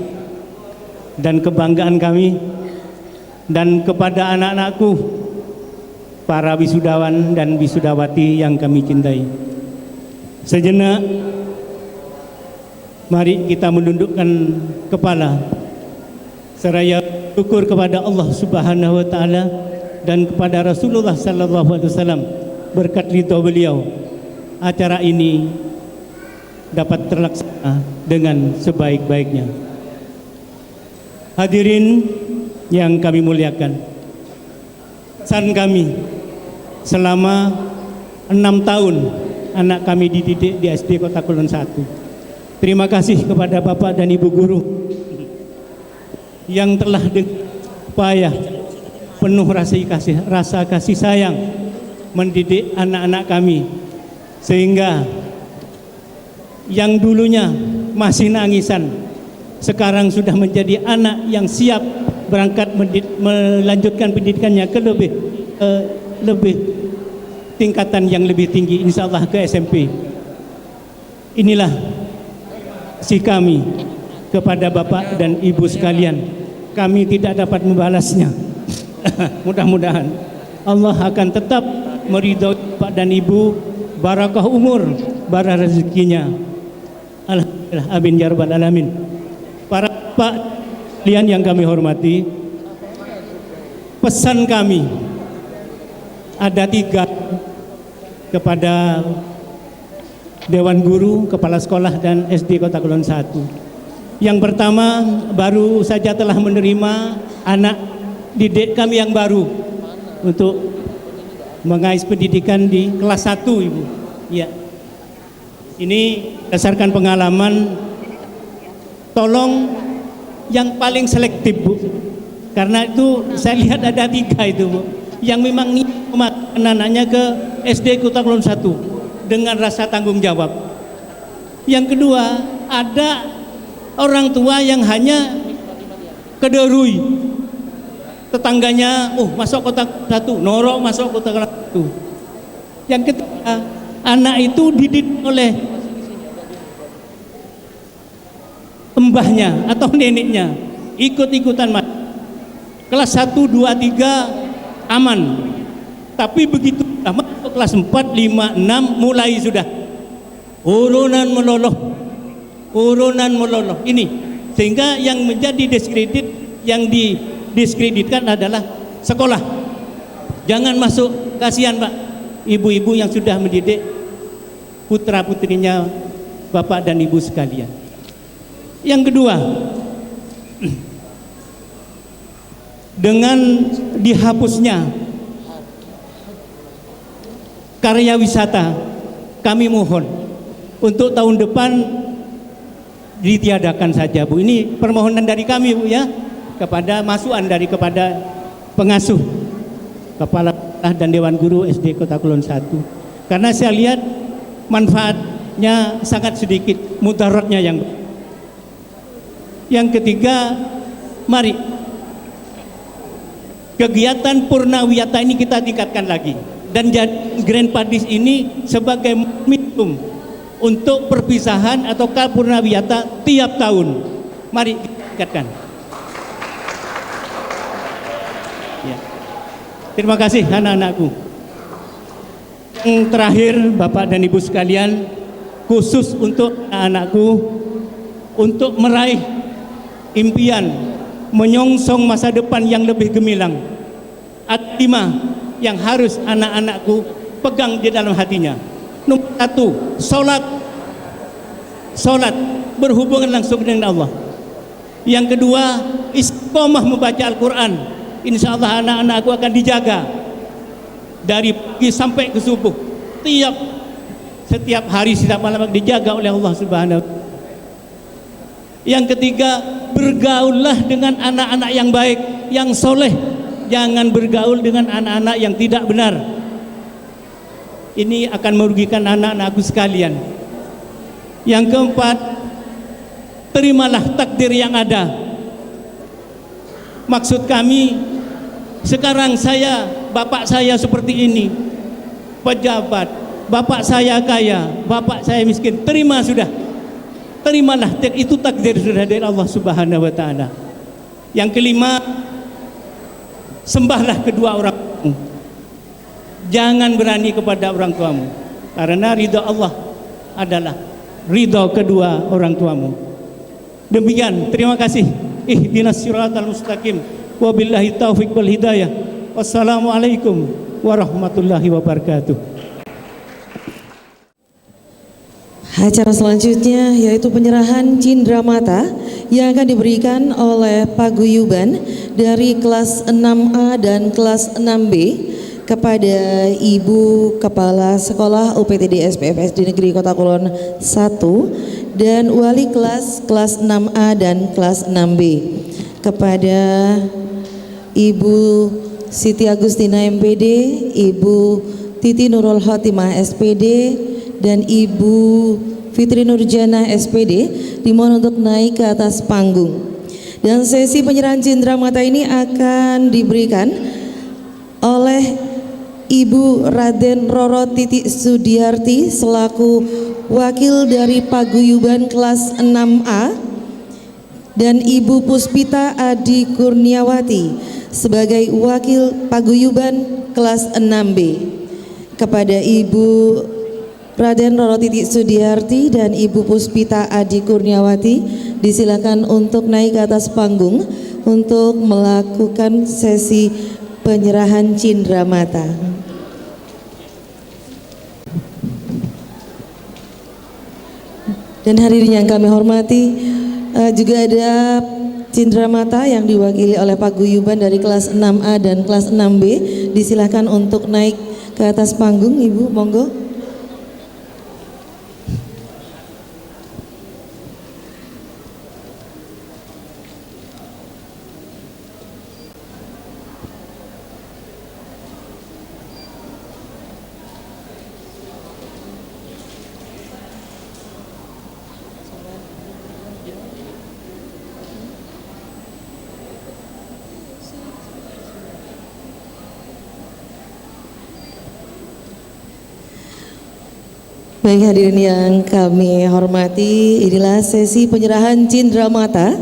dan kebanggaan kami. Dan kepada anak-anakku, para wisudawan dan wisudawati yang kami cintai, sejenak mari kita menundukkan kepala seraya syukur kepada Allah Subhanahu wa taala dan kepada Rasulullah sallallahu alaihi wasallam. Berkat ridho beliau, acara ini dapat terlaksana dengan sebaik-baiknya. Hadirin yang kami muliakan, pesan kami selama 6 tahun anak kami dididik di SD Kota Kulon 1. Terima kasih kepada Bapak dan Ibu guru yang telah payah penuh rasa kasih sayang mendidik anak-anak kami, sehingga yang dulunya masih nangisan sekarang sudah menjadi anak yang siap berangkat melanjutkan pendidikannya ke lebih tingkatan yang lebih tinggi, insyaallah ke SMP. Inilah si kami kepada Bapak dan Ibu sekalian. Kami tidak dapat membalasnya. Mudah-mudahan Allah akan tetap meridhoi Bapak dan Ibu, barakah umur, barakah rezekinya. Alhamdulillah, amin ya rabbal alamin. Para Pak kalian yang kami hormati, pesan kami ada 3 kepada Dewan Guru, Kepala Sekolah dan SD Kota Kulon 1. Yang pertama, baru saja telah menerima anak didik kami yang baru untuk mengais pendidikan di kelas 1, Ibu. Ya. Ini berdasarkan pengalaman, tolong yang paling selektif, Bu, karena itu saya lihat ada 3 itu, Bu, yang memang memasukkan anaknya ke SD Kota Kulon 1 dengan rasa tanggung jawab. Yang kedua, ada orang tua yang hanya kederui tetangganya, masuk Kota 1, norok masuk Kota 1. Yang ketiga, anak itu dididik oleh mbahnya atau neneknya, ikut-ikutan kelas 1, 2, 3 aman, Tapi begitu masuk kelas 4, 5, 6 mulai sudah urunan meloloh ini, sehingga yang menjadi diskredit, yang didiskreditkan adalah sekolah. Jangan masuk, kasihan Pak, ibu-ibu yang sudah mendidik putra putrinya Bapak dan Ibu sekalian. Yang kedua, dengan dihapusnya karya wisata, kami mohon untuk tahun depan ditiadakan saja Bu. Ini permohonan dari kami Bu ya, kepada masukan kepada pengasuh, kepala dan Dewan Guru SD Kota Kulon 1. Karena saya lihat manfaatnya sangat sedikit, mudaratnya yang. Yang ketiga, mari kegiatan Purnawiyata ini kita tingkatkan lagi, dan Grand Padis ini sebagai momentum untuk perpisahan atau Purnawiyata tiap tahun. Mari tingkatkan. Ya. Terima kasih anak-anakku. Yang terakhir, Bapak dan Ibu sekalian, khusus untuk anak-anakku, untuk meraih impian menyongsong masa depan yang lebih gemilang, ada 5 yang harus anak-anakku pegang di dalam hatinya. Nomor 1, salat berhubungan langsung dengan Allah. Yang kedua, istiqomah membaca Al-Quran. Insya Allah anak-anakku akan dijaga dari pagi sampai ke subuh, setiap hari, setiap malam dijaga oleh Allah Subhanahu wa Ta'ala. Yang ketiga, bergaullah dengan anak-anak yang baik, yang soleh. Jangan bergaul dengan anak-anak yang tidak benar. Ini akan merugikan anak-anakku sekalian. Yang keempat, terimalah takdir yang ada. Maksud kami, sekarang bapak saya seperti ini, pejabat, bapak saya kaya, bapak saya miskin, terima sudah. Terimalah, itu takdir sudah dari Allah Subhanahu wa Ta'ala. Yang kelima, sembahlah kedua orang tuamu. Jangan berani kepada orang tuamu, karena ridha Allah adalah ridha kedua orang tuamu. Demikian, terima kasih. Ihdinas siratal mustaqim, wabillahi taufiq wal hidayah. Wassalamualaikum warahmatullahi wabarakatuh. Acara selanjutnya yaitu penyerahan cindramata yang akan diberikan oleh paguyuban dari kelas 6A dan kelas 6B kepada Ibu Kepala Sekolah UPTD SPF SD Negeri Kota Kulon 1 dan wali kelas 6A dan kelas 6B kepada Ibu Siti Agustina MPD, Ibu Titi Nurul Khotimah SPD, dan Ibu Fitri Nurjana SPD dimohon untuk naik ke atas panggung. Dan sesi penyerahan cindramata ini akan diberikan oleh Ibu Raden Roro Titik Sudiarti selaku wakil dari paguyuban kelas 6A dan Ibu Puspita Adi Kurniawati sebagai wakil paguyuban kelas 6B. Kepada Ibu Raden Roro Titik Sudiarti dan Ibu Puspita Adi Kurniawati disilakan untuk naik ke atas panggung untuk melakukan sesi penyerahan cindramata. Dan hadirin yang kami hormati, juga ada cindramata yang diwakili oleh paguyuban dari kelas 6A dan kelas 6B. Disilakan untuk naik ke atas panggung, Ibu, monggo. Baik hadirin yang kami hormati, inilah sesi penyerahan cindramata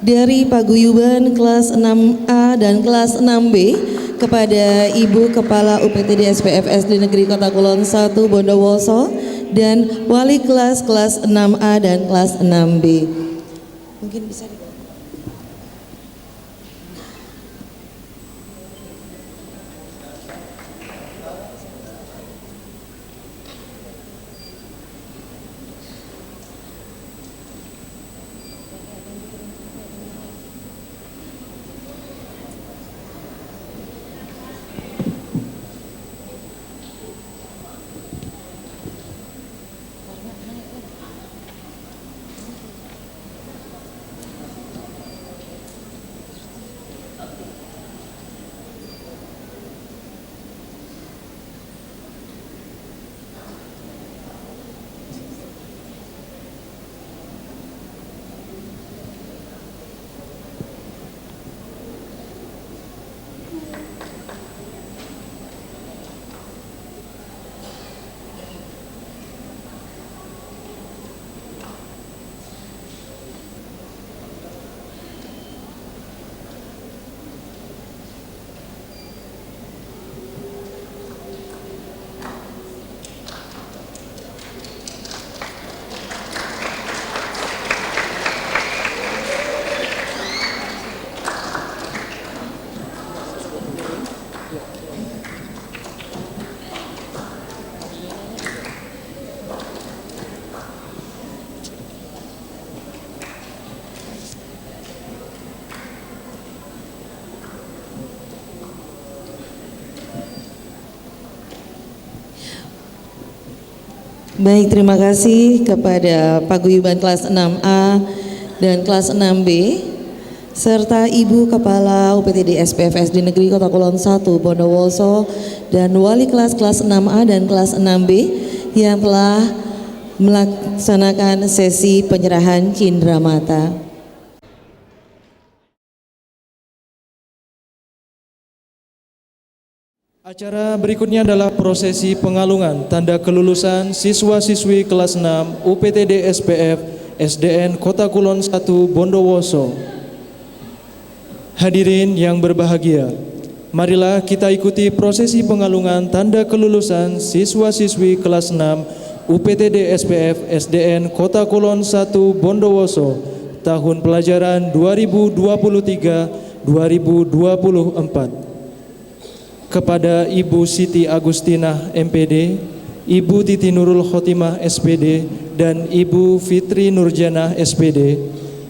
dari paguyuban kelas 6A dan kelas 6B kepada Ibu Kepala UPTD SPF SD Negeri Kota Kulon 1 Bondowoso dan wali kelas 6A dan kelas 6B. Mungkin bisa di Baik, terima kasih kepada paguyuban kelas 6A dan kelas 6B serta Ibu Kepala UPTD SPF SD Negeri Kota Kulon 1 Bondowoso dan wali kelas 6A dan kelas 6B yang telah melaksanakan sesi penyerahan cindera mata. Acara berikutnya adalah prosesi pengalungan tanda kelulusan siswa-siswi kelas 6 UPTD SPF SDN Kota Kulon 1 Bondowoso. Hadirin yang berbahagia, marilah kita ikuti prosesi pengalungan tanda kelulusan siswa-siswi kelas 6 UPTD SPF SDN Kota Kulon 1 Bondowoso tahun pelajaran 2023-2024. Kepada Ibu Siti Agustina MPD, Ibu Titi Nurul Khotimah SPD, dan Ibu Fitri Nurjana SPD,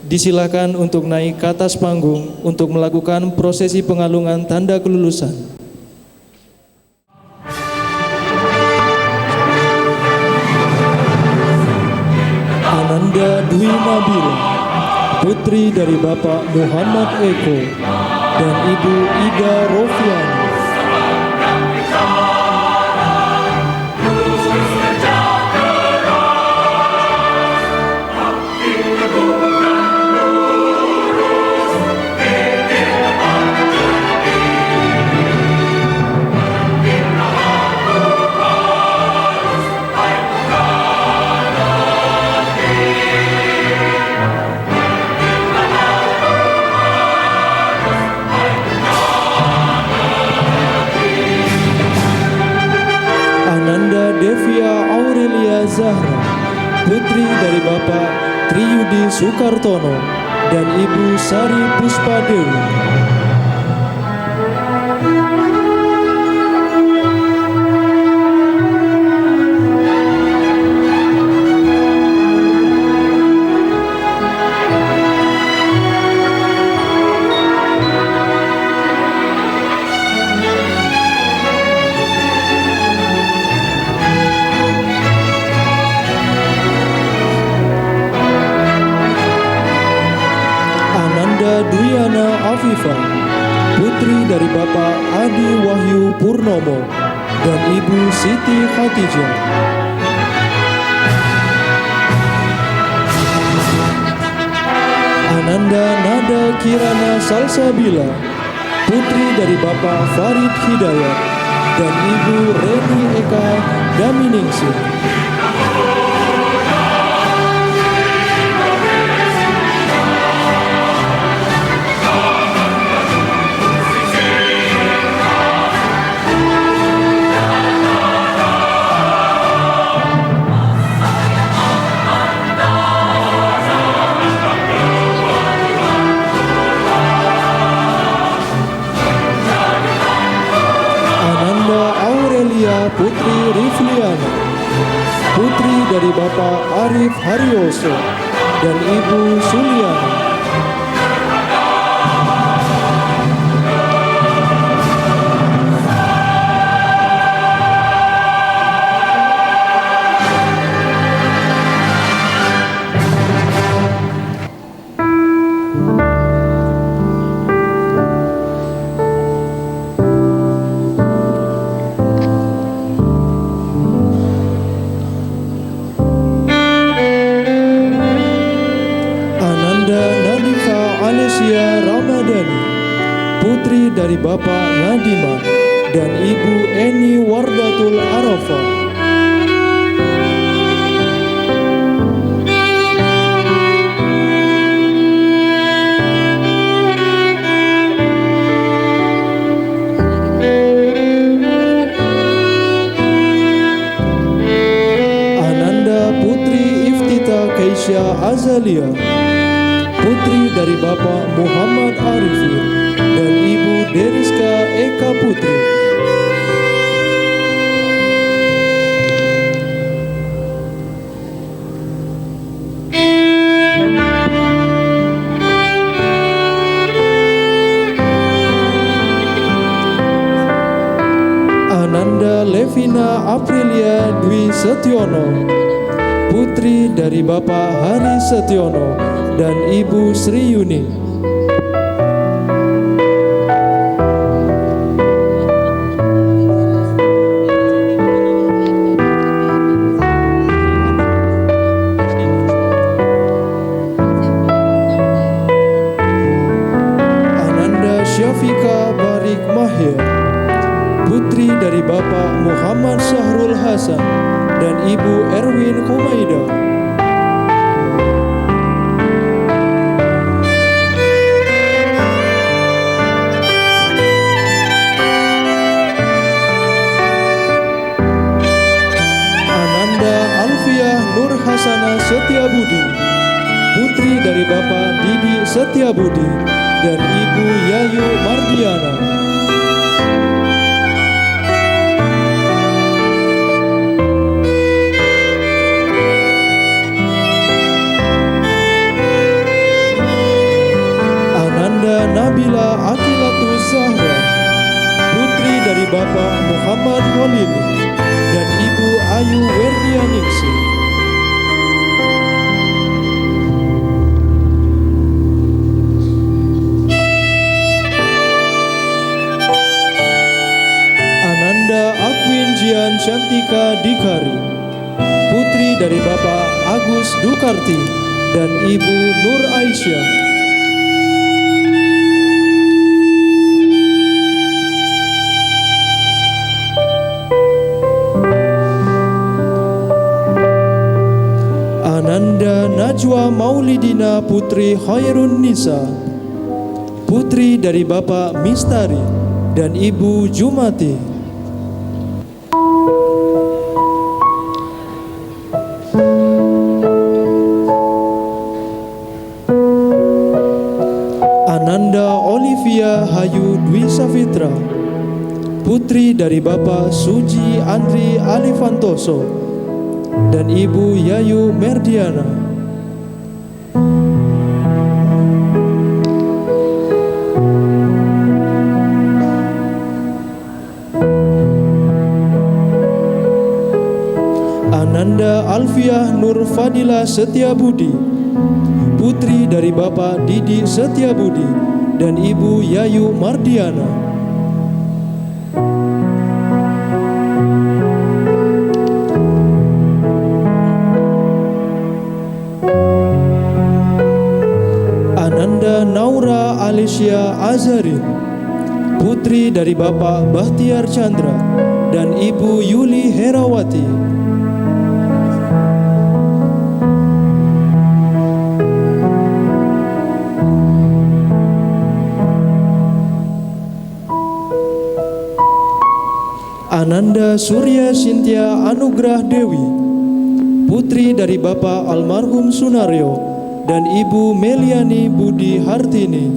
disilakan untuk naik ke atas panggung untuk melakukan prosesi pengalungan tanda kelulusan. Ananda Dwi Nabila, putri dari Bapak Muhammad Eko dan Ibu Ida Rofiani. Devia Aurelia Zahra, putri dari Bapak Triyudi Sukartono dan Ibu Sari Puspadewi. Dwiana Afifah, putri dari Bapak Adi Wahyu Purnomo dan Ibu Siti Khatijah. Ananda Nada Kirana Salsabila, putri dari Bapak Farid Hidayat dan Ibu Reni Eka Daminingsih. Putri Rifliana. Putri dari Bapak Arif Haryoso dan Ibu Suliana. Putri dari Bapak Nadima dan Ibu Eni Wardatul Arafah. Ananda Putri Iftita Keisha Azalia. Putri dari Bapak Muhammad Arifin dan Ibu Deriska Eka Putri. Ananda Levina Aprilia Dwi Setiono. Putri dari Bapak Hari Setiono dan Ibu Sri Yuni. Ananda Syafika Barik Mahir. Putri dari Bapak Muhammad Syahrul Hasan dan Ibu Erwin Humaida. Ananda Alfiah Nur Hasana Setiabudi. Putri dari Bapak Didi Setiabudi dan Ibu Yayu Mardiana. Nabila Akilatus Zahra. Putri dari Bapak Muhammad Holili dan Ibu Ayu Werdianingsi. Ananda Akwin Jian Shantika Dikari. Putri dari Bapak Agus Dukarti dan Ibu Nur Aisyah. Ananda Najwa Maulidina Putri Khairun Nisa. Putri dari Bapak Mistari dan Ibu Jumati. Ananda Olivia Hayu Dwi Safitra. Putri dari Bapak Suji Andri Alifantoso dan Ibu Yayu Merdiana. Ananda Alfiah Nur Fadila Setiabudi. Putri dari Bapak Didi Setiabudi dan Ibu Yayu Mardiana. Ananda Naura Alicia Azari. Putri dari Bapak Bahtiar Chandra dan Ibu Yuli Herawati. Ananda Surya Sintia Anugrah Dewi. Putri dari Bapak almarhum Sunario dan Ibu Meliani Budi Hartini.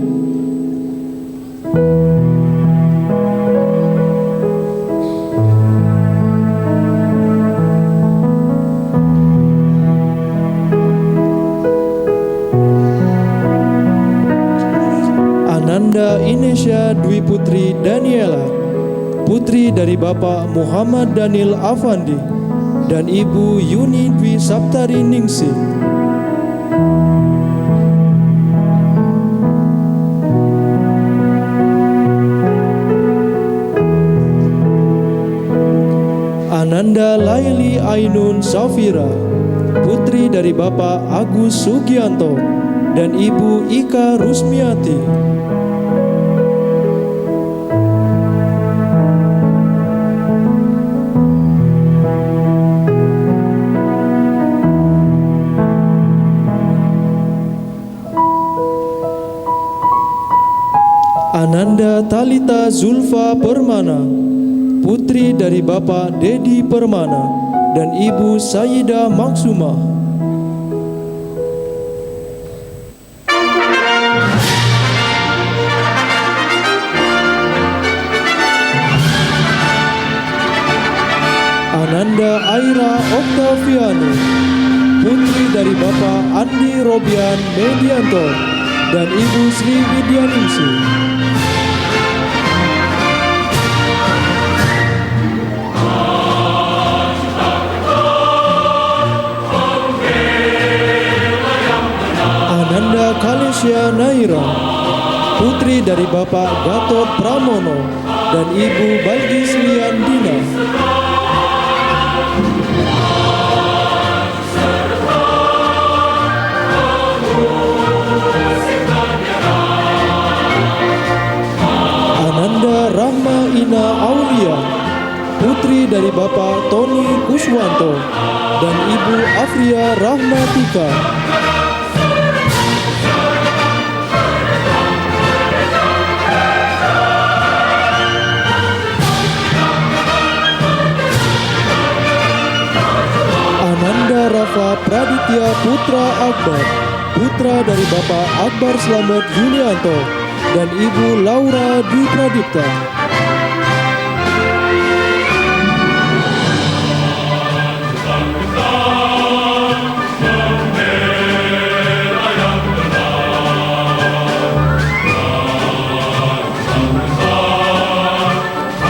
Ananda Inesha Dwi Putri Daniela, putri dari Bapak Muhammad Daniel Afandi dan Ibu Yuni Dwi Saptari Ningsih. Ananda Laili Ainun Safira, putri dari Bapak Agus Sugianto dan Ibu Ika Rusmiati. Ananda Talita Zulfa Permana, putri dari Bapak Dedi Permana dan Ibu Sayyidah Maksumah. Ananda Aira Oktaviano, putri dari Bapak Andi Robian Medianto dan Ibu Sri Widyaningsih. Ananda Kalesya Naira, putri dari Bapak Gatot Pramono dan Ibu Balgis Liandina. Ananda Rahma Ina Aulia, putri dari Bapak Tony Kuswanto dan Ibu Afria Rahmatika. Ananda Rafa Praditya Putra Akbar, putra dari Bapak Akbar Slamet Yulianto dan Ibu Laura Dwi Pradipta.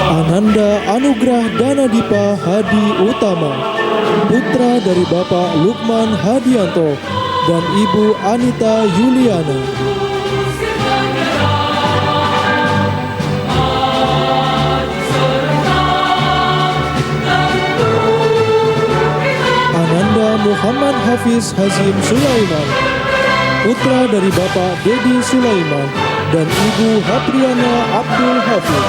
Ananda Anugrah Danadipa Hadi Utama, putra dari Bapak Lukman Hadianto dan Ibu Anita Yuliana. Ananda Muhammad Hafiz Hazim Sulaiman, putra dari Bapak Dedi Sulaiman dan Ibu Hapriana Abdul Hafiz.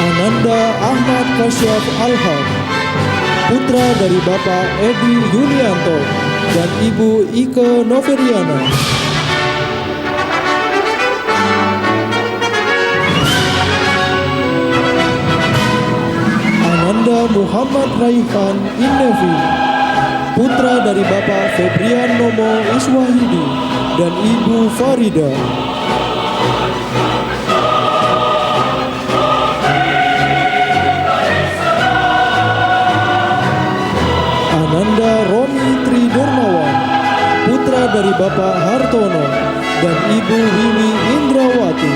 Ananda Ahmad Kasyaf Alham, putra dari Bapak Edi Yulianto dan Ibu Ike Noveriana. Ananda Muhammad Raihan Innevi, putra dari Bapak Febrian Nomo Iswahidi dan Ibu Farida. Ananda Romi Tri Dermawan, putra dari Bapak Hartono dan Ibu Wiwi Indrawati.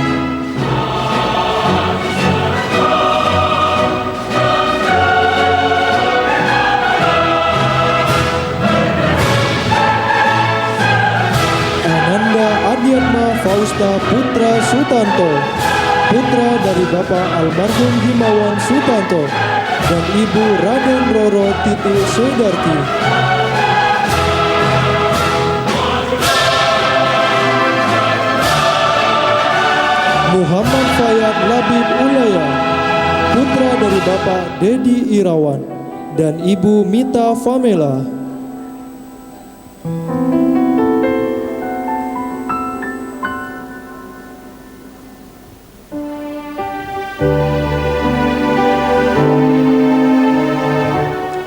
Ananda Adiatma Fausta Putra Sutanto, putra dari Bapak almarhum Himawan Sutanto dan Ibu Raden Roro Titi Sudarti. Muhammad Fayad Labib Ulaya, putra dari Bapak Dedi Irawan dan Ibu Mita Famela.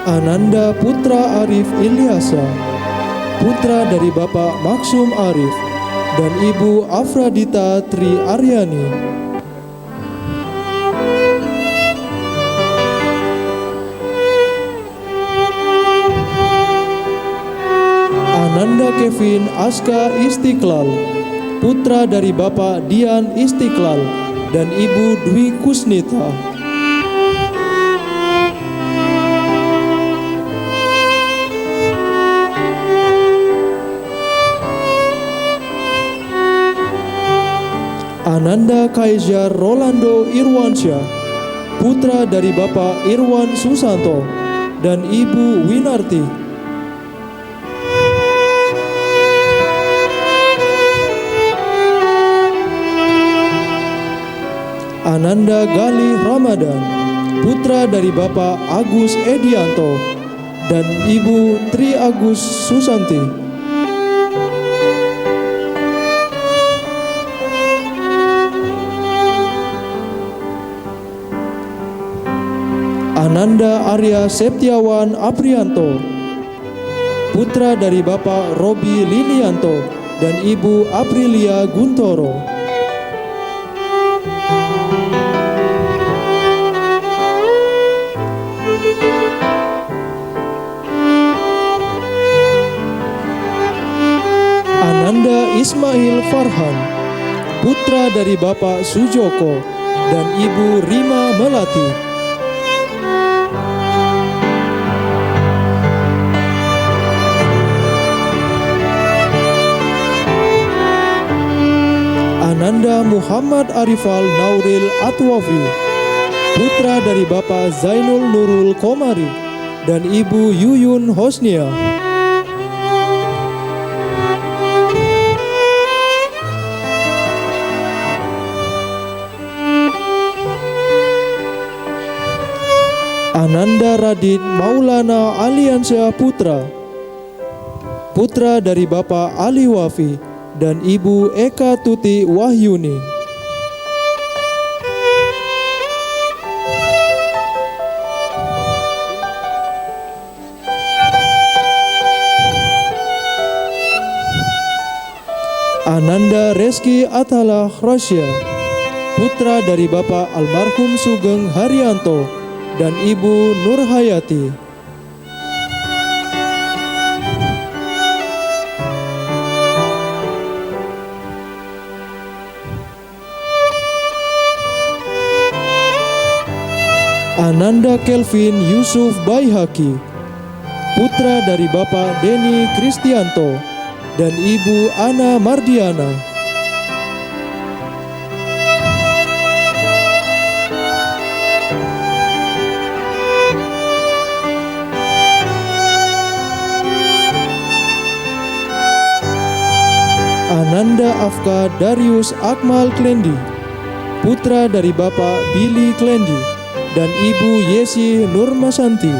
Ananda Putra Arif Ilyasa, putra dari Bapak Maksum Arif dan Ibu Afradita Tri Aryani. Ananda Kevin Aska Istiqlal, putra dari Bapak Dian Istiqlal dan Ibu Dwi Kusnita. Ananda Kaisar Rolando Irwansyah, putra dari Bapak Irwan Susanto dan Ibu Winarti. Ananda Gali Ramadan, putra dari Bapak Agus Edianto dan Ibu Tri Agus Susanti. Ananda Arya Septiawan Aprianto, putra dari Bapak Robi Lilianto dan Ibu Aprilia Guntoro. Ananda Ismail Farhan, putra dari Bapak Sujoko dan Ibu Rima Melati. Ananda Muhammad Arifal Nauril Atwafi, putra dari Bapak Zainul Nurul Komari dan Ibu Yuyun Hosnia. Ananda Radit Maulana Aliansyah Putra, putra dari Bapak Ali Wafi dan Ibu Eka Tuti Wahyuni. Ananda Reski Atalah Rasya, putra dari Bapak almarhum Sugeng Haryanto dan Ibu Nurhayati. Ananda Kelvin Yusuf Baihaki, putra dari Bapak Denny Kristianto dan Ibu Ana Mardiana. Ananda Afka Darius Akmal Klendi, putra dari Bapak Billy Klendi dan Ibu Yesi Nurmasanti.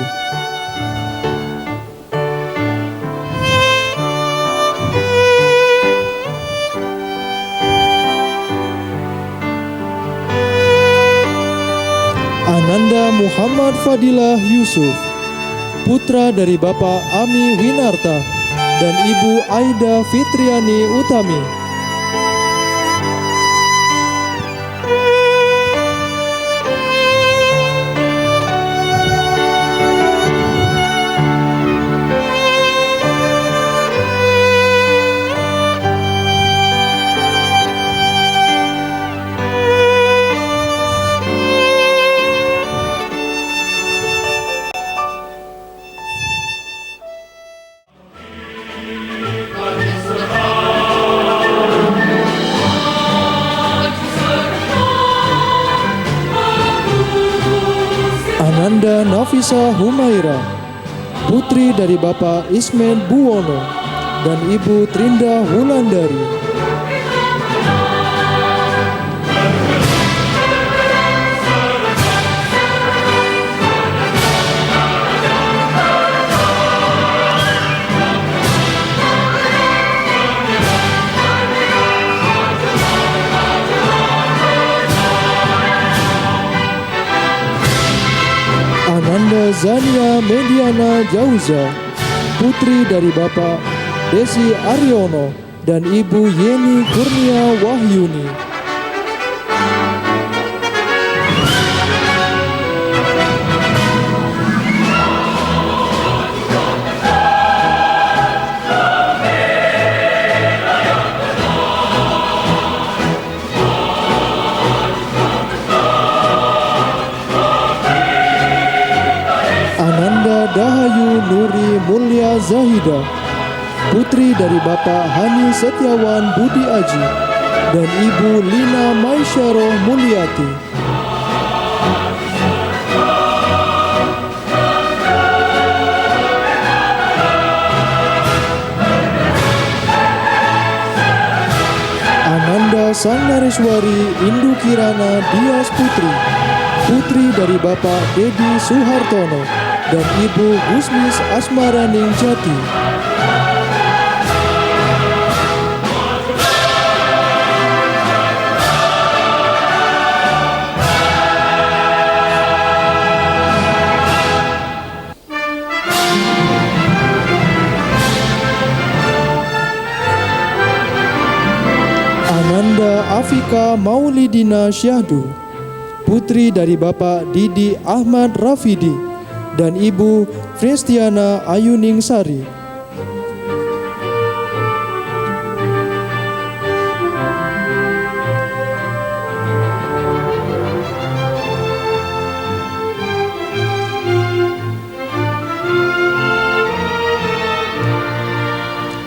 Ananda Muhammad Fadilah Yusuf, putra dari Bapak Ami Winarta dan Ibu Aida Fitriani Utami. Ananda Nafisa Humaira, putri dari Bapak Ismen Buwono dan Ibu Trinda Wulandari. Ananda Zania Mediana Jauza, putri dari Bapak Desi Aryono dan Ibu Yeni Kurnia Wahyuni. Zahida, putri dari Bapak Hani Setiawan Budi Aji, dan Ibu Lina Maisyaro Mulyati. Ananda Sangnareswari Indu Kirana Dias Putri, putri dari Bapak Dedi Suhartono dan Ibu Gusmis Asmaraning Jati. Ananda Afika Maulidina Syahdu, putri dari Bapak Didi Ahmad Rafidi dan Ibu Fristiana Ayuning Sari.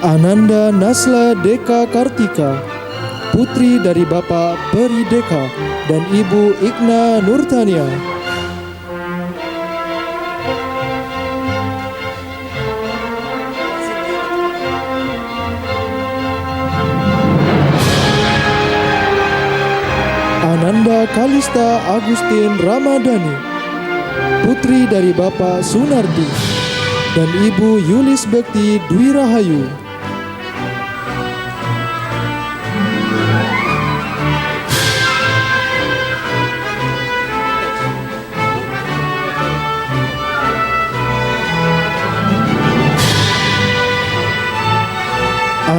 Ananda Nasla Deka Kartika, putri dari Bapak Peri Deka dan Ibu Igna Nurtania. Ananda Kalista Agustin Ramadhani, putri dari Bapak Sunardi dan Ibu Yulis Bekti Dwi Rahayu.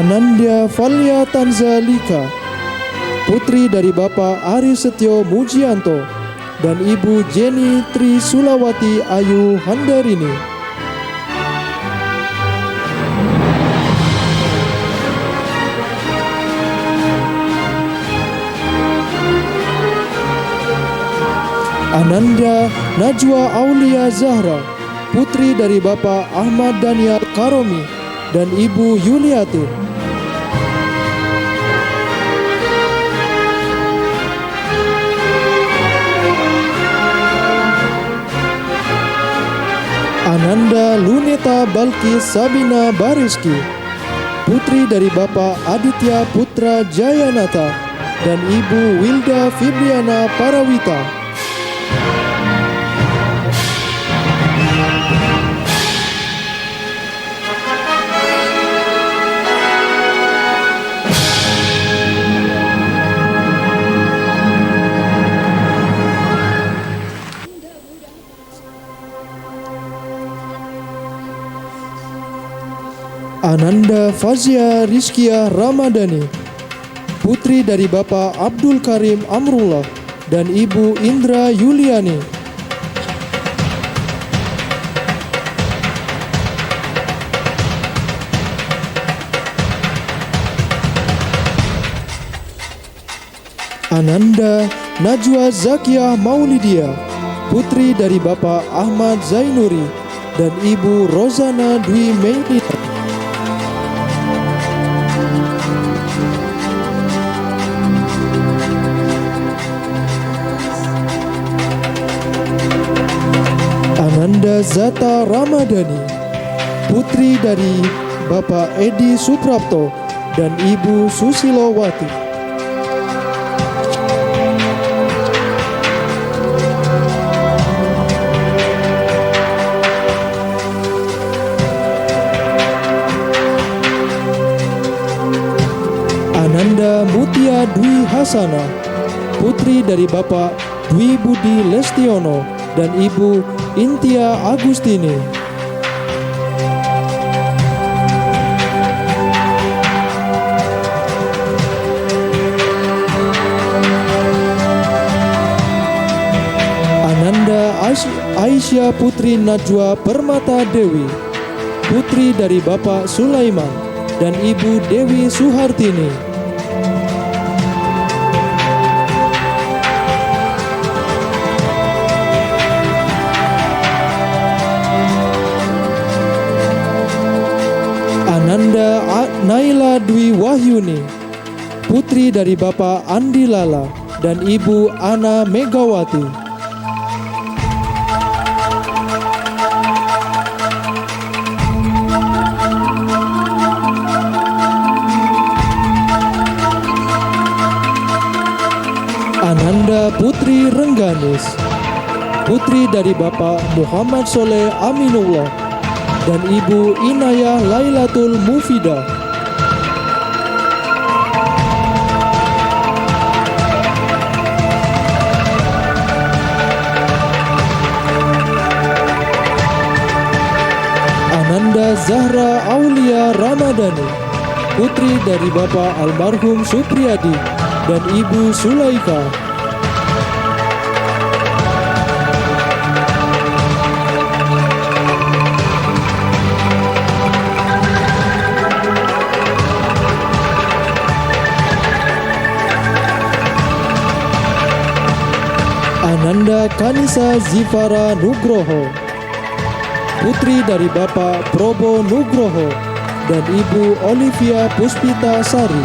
Ananda Valia Tanzalika, putri dari Bapak Ari Setio Mujianto dan Ibu Jenny Tri Sulawati Ayu Handarini. Ananda Najwa Aulia Zahra, putri dari Bapak Ahmad Daniel Karomi dan Ibu Yuliatin. Ananda Luneta Balkis Sabina Bariski, putri dari Bapak Aditya Putra Jayanata dan Ibu Wilda Fibriana Parawita. Ananda Fazia Rizkia Ramadhani, putri dari Bapak Abdul Karim Amrullah dan Ibu Indra Yuliani. Ananda Najwa Zakiah Maulidia, putri dari Bapak Ahmad Zainuri dan Ibu Rozana Dwi Meidita. Ananda Zata Ramadhani, putri dari Bapak Edi Suprapto dan Ibu Susilowati. Ananda Mutia Dwi Hasana, putri dari Bapak Dwi Budi Lestiono dan Ibu Intia Agustini. Ananda Aisyah Putri Najwa Permata Dewi, putri dari Bapak Sulaiman dan Ibu Dewi Suhartini. Eka Dwi Wahyuni, putri dari Bapak Andi Lala dan Ibu Ana Megawati. Ananda Putri Rengganis, putri dari Bapak Muhammad Soleh Aminullah dan Ibu Inayah Lailatul Mufidah. Ananda Zahra Aulia Ramadhani, putri dari Bapak almarhum Supriyadi dan Ibu Sulaika. Ananda Kanisa Zifara Nugroho, putri dari Bapak Probo Nugroho dan Ibu Olivia Puspita Sari.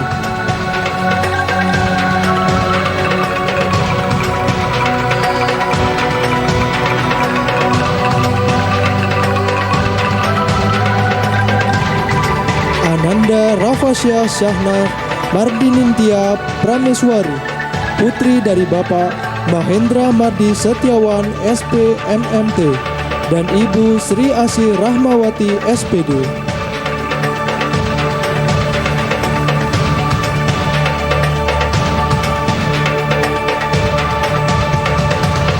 Ananda Rafasya Syahna Mardinintia Prameswari, putri dari Bapak Mahendra Mardi Setiawan SP MMT dan Ibu Sri Asih Rahmawati SPD.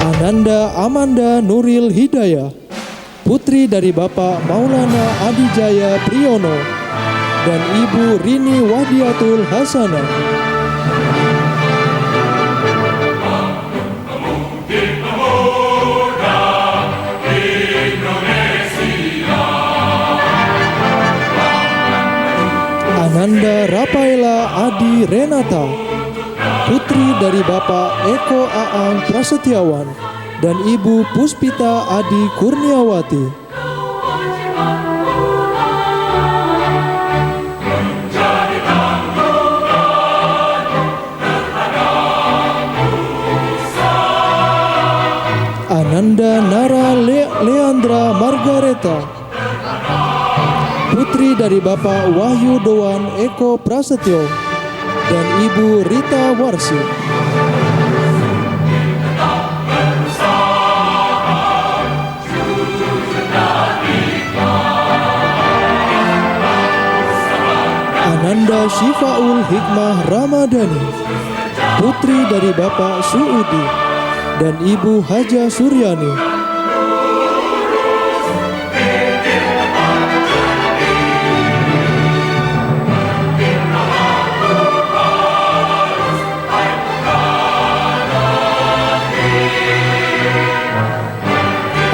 Ananda Amanda Nuril Hidayah, putri dari Bapak Maulana Adijaya Priyono dan Ibu Rini Wahdiatul Hasanah. Ananda Rafaela Adi Renata, putri dari Bapak Eko Aang Prasetyawan dan Ibu Puspita Adi Kurniawati. Ananda Nara Leandra Margareta, putri dari Bapak Wahyu Doan Eko Prasetyo dan Ibu Rita Warsi. Ananda Syifaul Hikmah Ramadhani, putri dari Bapak Suudi dan Ibu Haja Suryani.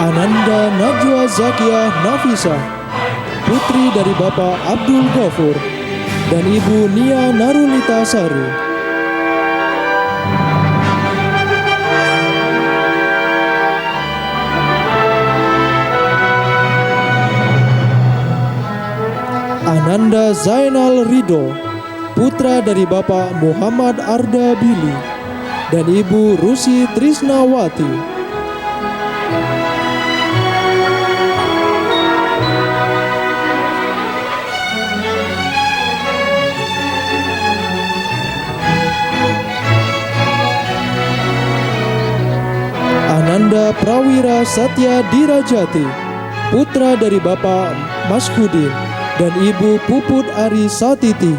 Ananda Najwa Zakiah Nafisa, putri dari Bapak Abdul Ghafur dan Ibu Nia Narulita Sari. Ananda Zainal Ridho, putra dari Bapak Muhammad Arda Bili dan Ibu Rusi Trisnawati. Ananda Prawira Satya Dirajati, putra dari Bapak Maskudin dan Ibu Puput Ari Satiti.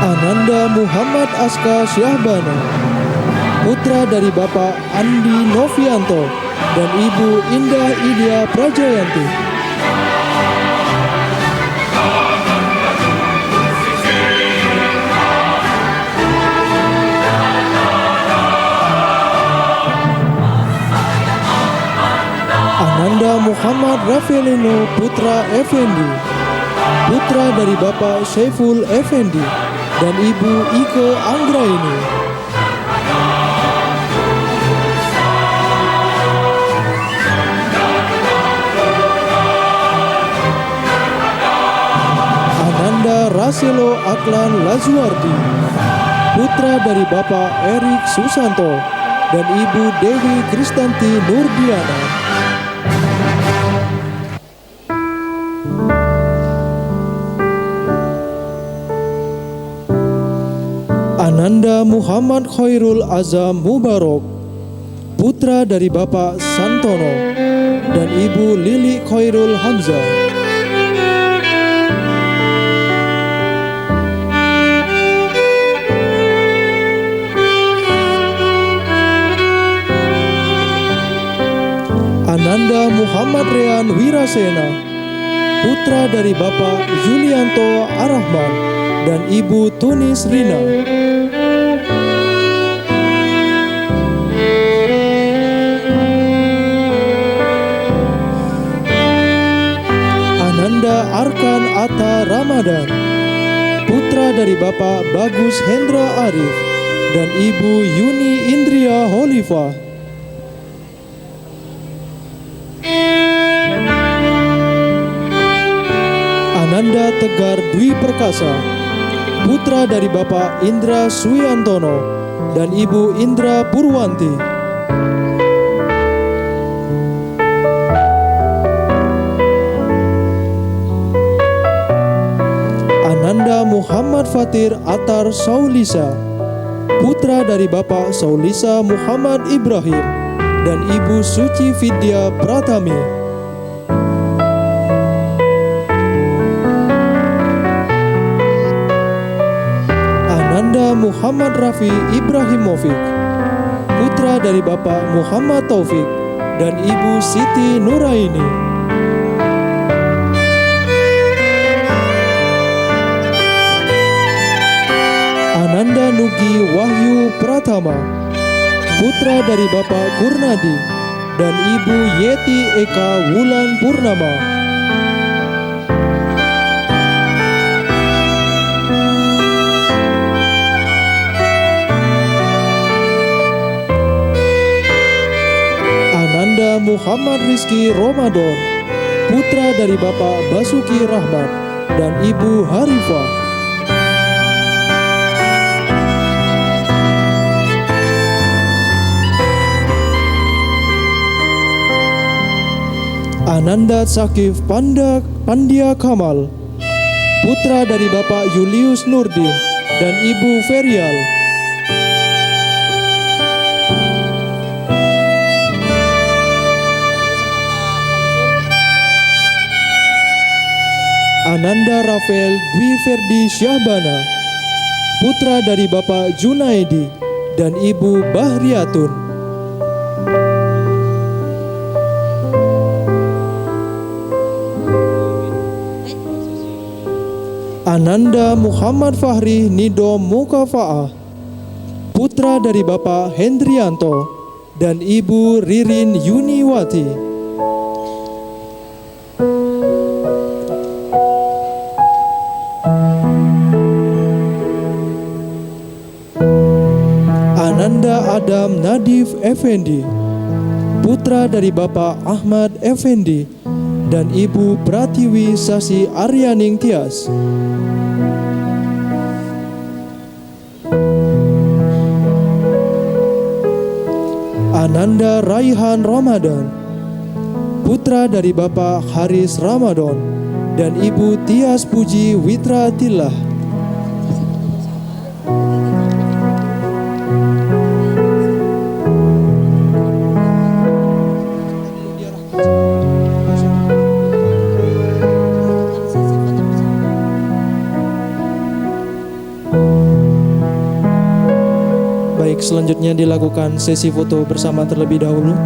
Ananda Muhammad Aska Syahbana, putra dari Bapak Andi Novianto dan Ibu Indah Idya Prajayanti. Ananda Muhammad Rafelino Putra Effendi, putra dari Bapak Syaiful Effendi dan Ibu Ike Anggraini. Ananda Raselo Aklan Lazuardi, putra dari Bapak Erik Susanto dan Ibu Dewi Kristanti Nurdiana. Ananda Muhammad Khairul Azam Mubarok, putra dari Bapak Santono dan Ibu Lili Khairul Hamzah. Ananda Muhammad Rean Wirasena, putra dari Bapak Yulianto Arahman dan Ibu Tunis Rina. Ananda Arkan Atta Ramadan, putra dari Bapak Bagus Hendra Arif dan Ibu Yuni Indria Holifah. Ananda Tegar Dwi Perkasa, putra dari Bapak Indra Suyantono dan Ibu Indra Purwanti. Ananda Muhammad Fatir Atar Saulisa, putra dari Bapak Saulisa Muhammad Ibrahim dan Ibu Suci Vidya Pratami. Ananda Muhammad Rafi Ibrahimovic, putra dari Bapak Muhammad Taufik dan Ibu Siti Nuraini. Ananda Nugi Wahyu Pratama, putra dari Bapak Kurnadi dan Ibu Yeti Eka Wulan Purnama. Ananda Muhammad Rizki Ramadan, putra dari Bapak Basuki Rahmat dan Ibu Harifah. Ananda Sakif Pandia Kamal, putra dari Bapak Julius Nurdin dan Ibu Ferial. Ananda Rafael Dwi Ferdi Syahbana, putra dari Bapak Junaidi dan Ibu Bahriatun. Ananda Muhammad Fahri Nido Mukafa'ah, putra dari Bapak Hendrianto dan Ibu Ririn Yuniwati. Ananda Adam Nadif Effendi, putra dari Bapak Ahmad Effendi dan Ibu Pratiwi Sasi Aryaning Tias. Ananda Raihan Ramadan, putra dari Bapak Haris Ramadan dan Ibu Tias Puji Witratillah. Baik, selanjutnya dilakukan sesi foto bersama terlebih dahulu.